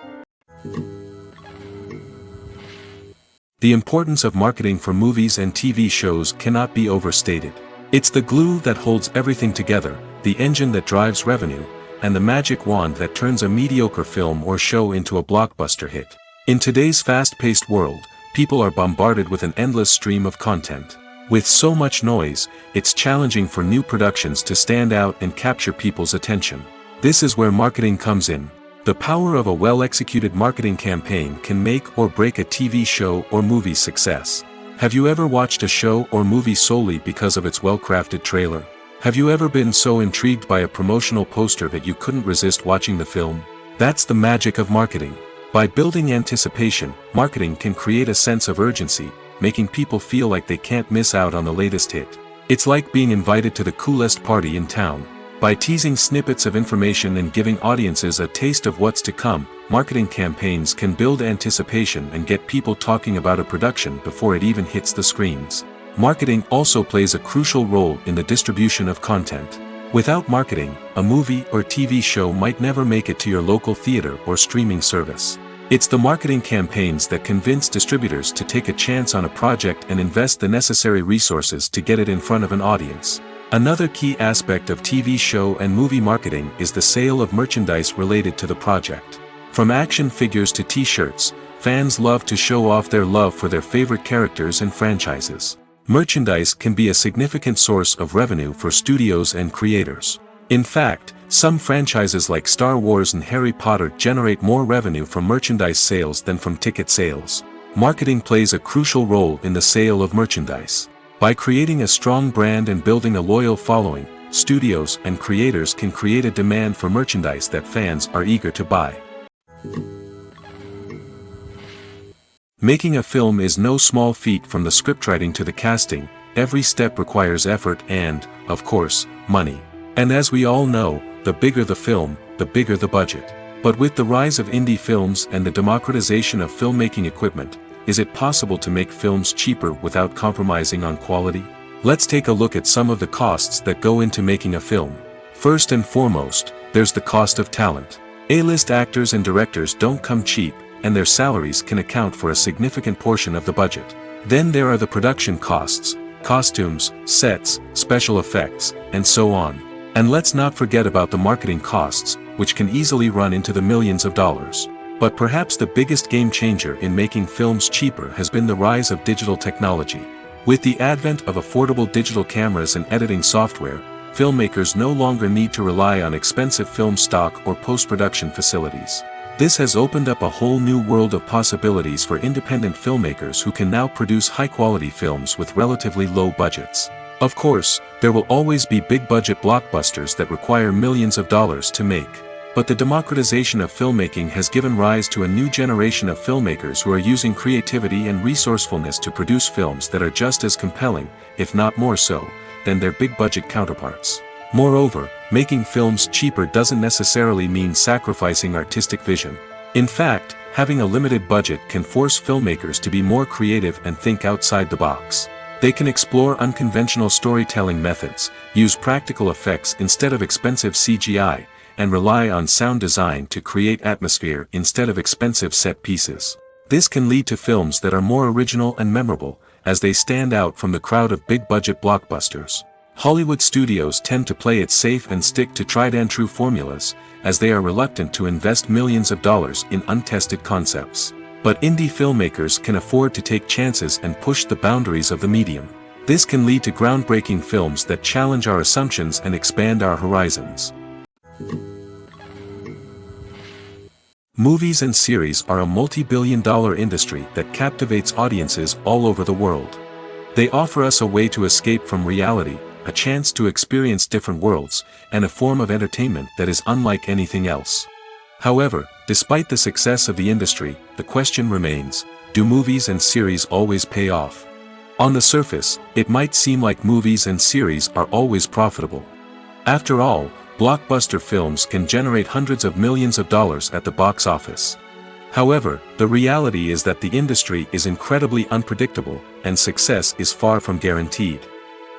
The importance of marketing for movies and TV shows cannot be overstated. It's the glue that holds everything together, the engine that drives revenue, and the magic wand that turns a mediocre film or show into a blockbuster hit. In today's fast-paced world, people are bombarded with an endless stream of content. With so much noise, it's challenging for new productions to stand out and capture people's attention. This is where marketing comes in. The power of a well-executed marketing campaign can make or break a TV show or movie's success. Have you ever watched a show or movie solely because of its well-crafted trailer? Have you ever been so intrigued by a promotional poster that you couldn't resist watching the film? That's the magic of marketing. By building anticipation, marketing can create a sense of urgency, making people feel like they can't miss out on the latest hit. It's like being invited to the coolest party in town. By teasing snippets of information and giving audiences a taste of what's to come, marketing campaigns can build anticipation and get people talking about a production before it even hits the screens. Marketing also plays a crucial role in the distribution of content. Without marketing, a movie or TV show might never make it to your local theater or streaming service. It's the marketing campaigns that convince distributors to take a chance on a project and invest the necessary resources to get it in front of an audience. Another key aspect of TV show and movie marketing is the sale of merchandise related to the project. From action figures to t-shirts, fans love to show off their love for their favorite characters and franchises. Merchandise can be a significant source of revenue for studios and creators. In fact, some franchises like Star Wars and Harry Potter generate more revenue from merchandise sales than from ticket sales. Marketing plays a crucial role in the sale of merchandise. By creating a strong brand and building a loyal following, studios and creators can create a demand for merchandise that fans are eager to buy. Making a film is no small feat. From the scriptwriting to the casting, every step requires effort and, of course, money. And as we all know, the bigger the film, the bigger the budget. But with the rise of indie films and the democratization of filmmaking equipment, is it possible to make films cheaper without compromising on quality? Let's take a look at some of the costs that go into making a film. First and foremost, there's the cost of talent. A-list actors and directors don't come cheap, and their salaries can account for a significant portion of the budget. Then there are the production costs, costumes, sets, special effects, and so on. And let's not forget about the marketing costs, which can easily run into the millions of dollars. But perhaps the biggest game changer in making films cheaper has been the rise of digital technology. With the advent of affordable digital cameras and editing software, filmmakers no longer need to rely on expensive film stock or post-production facilities. This has opened up a whole new world of possibilities for independent filmmakers who can now produce high-quality films with relatively low budgets. Of course, there will always be big-budget blockbusters that require millions of dollars to make. But the democratization of filmmaking has given rise to a new generation of filmmakers who are using creativity and resourcefulness to produce films that are just as compelling, if not more so, than their big-budget counterparts. Moreover, making films cheaper doesn't necessarily mean sacrificing artistic vision. In fact, having a limited budget can force filmmakers to be more creative and think outside the box. They can explore unconventional storytelling methods, use practical effects instead of expensive CGI, and rely on sound design to create atmosphere instead of expensive set pieces. This can lead to films that are more original and memorable, as they stand out from the crowd of big-budget blockbusters. Hollywood studios tend to play it safe and stick to tried-and-true formulas, as they are reluctant to invest millions of dollars in untested concepts. But indie filmmakers can afford to take chances and push the boundaries of the medium. This can lead to groundbreaking films that challenge our assumptions and expand our horizons. Movies and series are a multi-billion-dollar industry that captivates audiences all over the world. They offer us a way to escape from reality, a chance to experience different worlds, and a form of entertainment that is unlike anything else. However, despite the success of the industry, the question remains, do movies and series always pay off? On the surface, it might seem like movies and series are always profitable. After all, blockbuster films can generate hundreds of millions of dollars at the box office. However, the reality is that the industry is incredibly unpredictable, and success is far from guaranteed.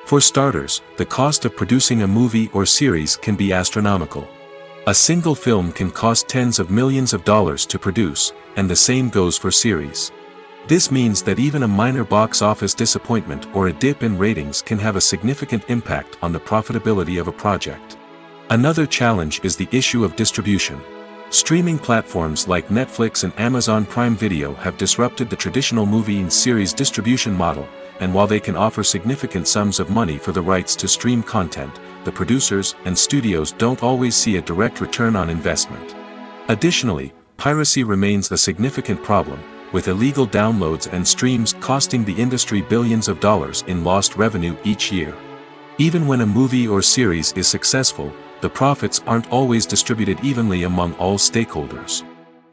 For starters, the cost of producing a movie or series can be astronomical. A single film can cost tens of millions of dollars to produce, and the same goes for series. This means that even a minor box office disappointment or a dip in ratings can have a significant impact on the profitability of a project. Another challenge is the issue of distribution. Streaming platforms like Netflix and Amazon Prime Video have disrupted the traditional movie and series distribution model, and while they can offer significant sums of money for the rights to stream content, the producers and studios don't always see a direct return on investment. Additionally, piracy remains a significant problem, with illegal downloads and streams costing the industry billions of dollars in lost revenue each year. Even when a movie or series is successful, the profits aren't always distributed evenly among all stakeholders.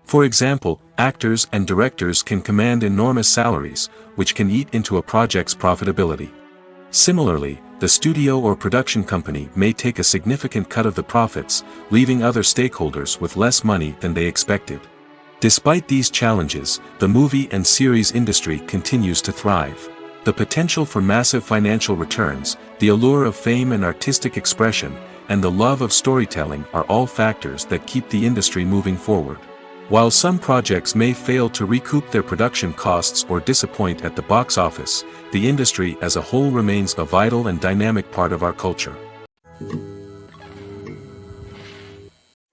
For example, actors and directors can command enormous salaries, which can eat into a project's profitability. Similarly, the studio or production company may take a significant cut of the profits, leaving other stakeholders with less money than they expected. Despite these challenges, the movie and series industry continues to thrive. The potential for massive financial returns, the allure of fame and artistic expression, and the love of storytelling are all factors that keep the industry moving forward. While some projects may fail to recoup their production costs or disappoint at the box office, the industry as a whole remains a vital and dynamic part of our culture.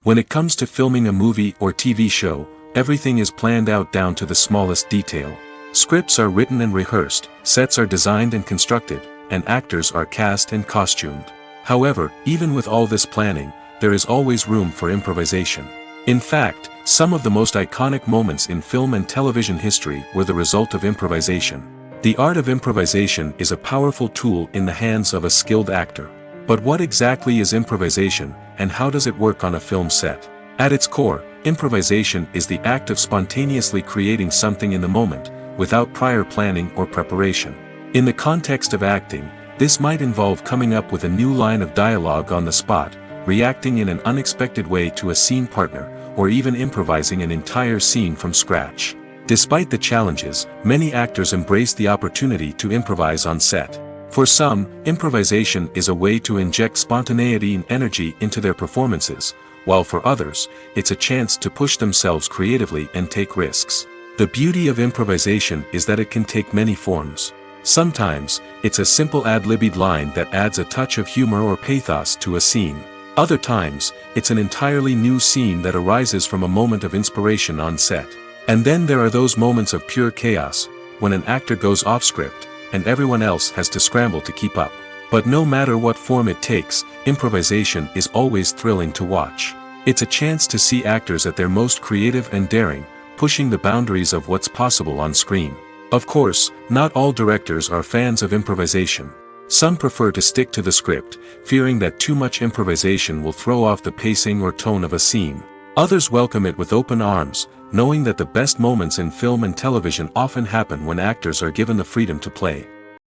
When it comes to filming a movie or TV show, everything is planned out down to the smallest detail. Scripts are written and rehearsed, sets are designed and constructed, and actors are cast and costumed. However, even with all this planning, there is always room for improvisation. In fact, some of the most iconic moments in film and television history were the result of improvisation. The art of improvisation is a powerful tool in the hands of a skilled actor. But what exactly is improvisation, and how does it work on a film set? At its core, improvisation is the act of spontaneously creating something in the moment, without prior planning or preparation. In the context of acting, this might involve coming up with a new line of dialogue on the spot, reacting in an unexpected way to a scene partner, or even improvising an entire scene from scratch. Despite the challenges, many actors embrace the opportunity to improvise on set. For some, improvisation is a way to inject spontaneity and energy into their performances, while for others, it's a chance to push themselves creatively and take risks. The beauty of improvisation is that it can take many forms. Sometimes, it's a simple ad-libbed line that adds a touch of humor or pathos to a scene. Other times, it's an entirely new scene that arises from a moment of inspiration on set. And then there are those moments of pure chaos, when an actor goes off script, and everyone else has to scramble to keep up. But no matter what form it takes, improvisation is always thrilling to watch. It's a chance to see actors at their most creative and daring, pushing the boundaries of what's possible on screen. Of course, not all directors are fans of improvisation. Some prefer to stick to the script, fearing that too much improvisation will throw off the pacing or tone of a scene. Others welcome it with open arms, knowing that the best moments in film and television often happen when actors are given the freedom to play.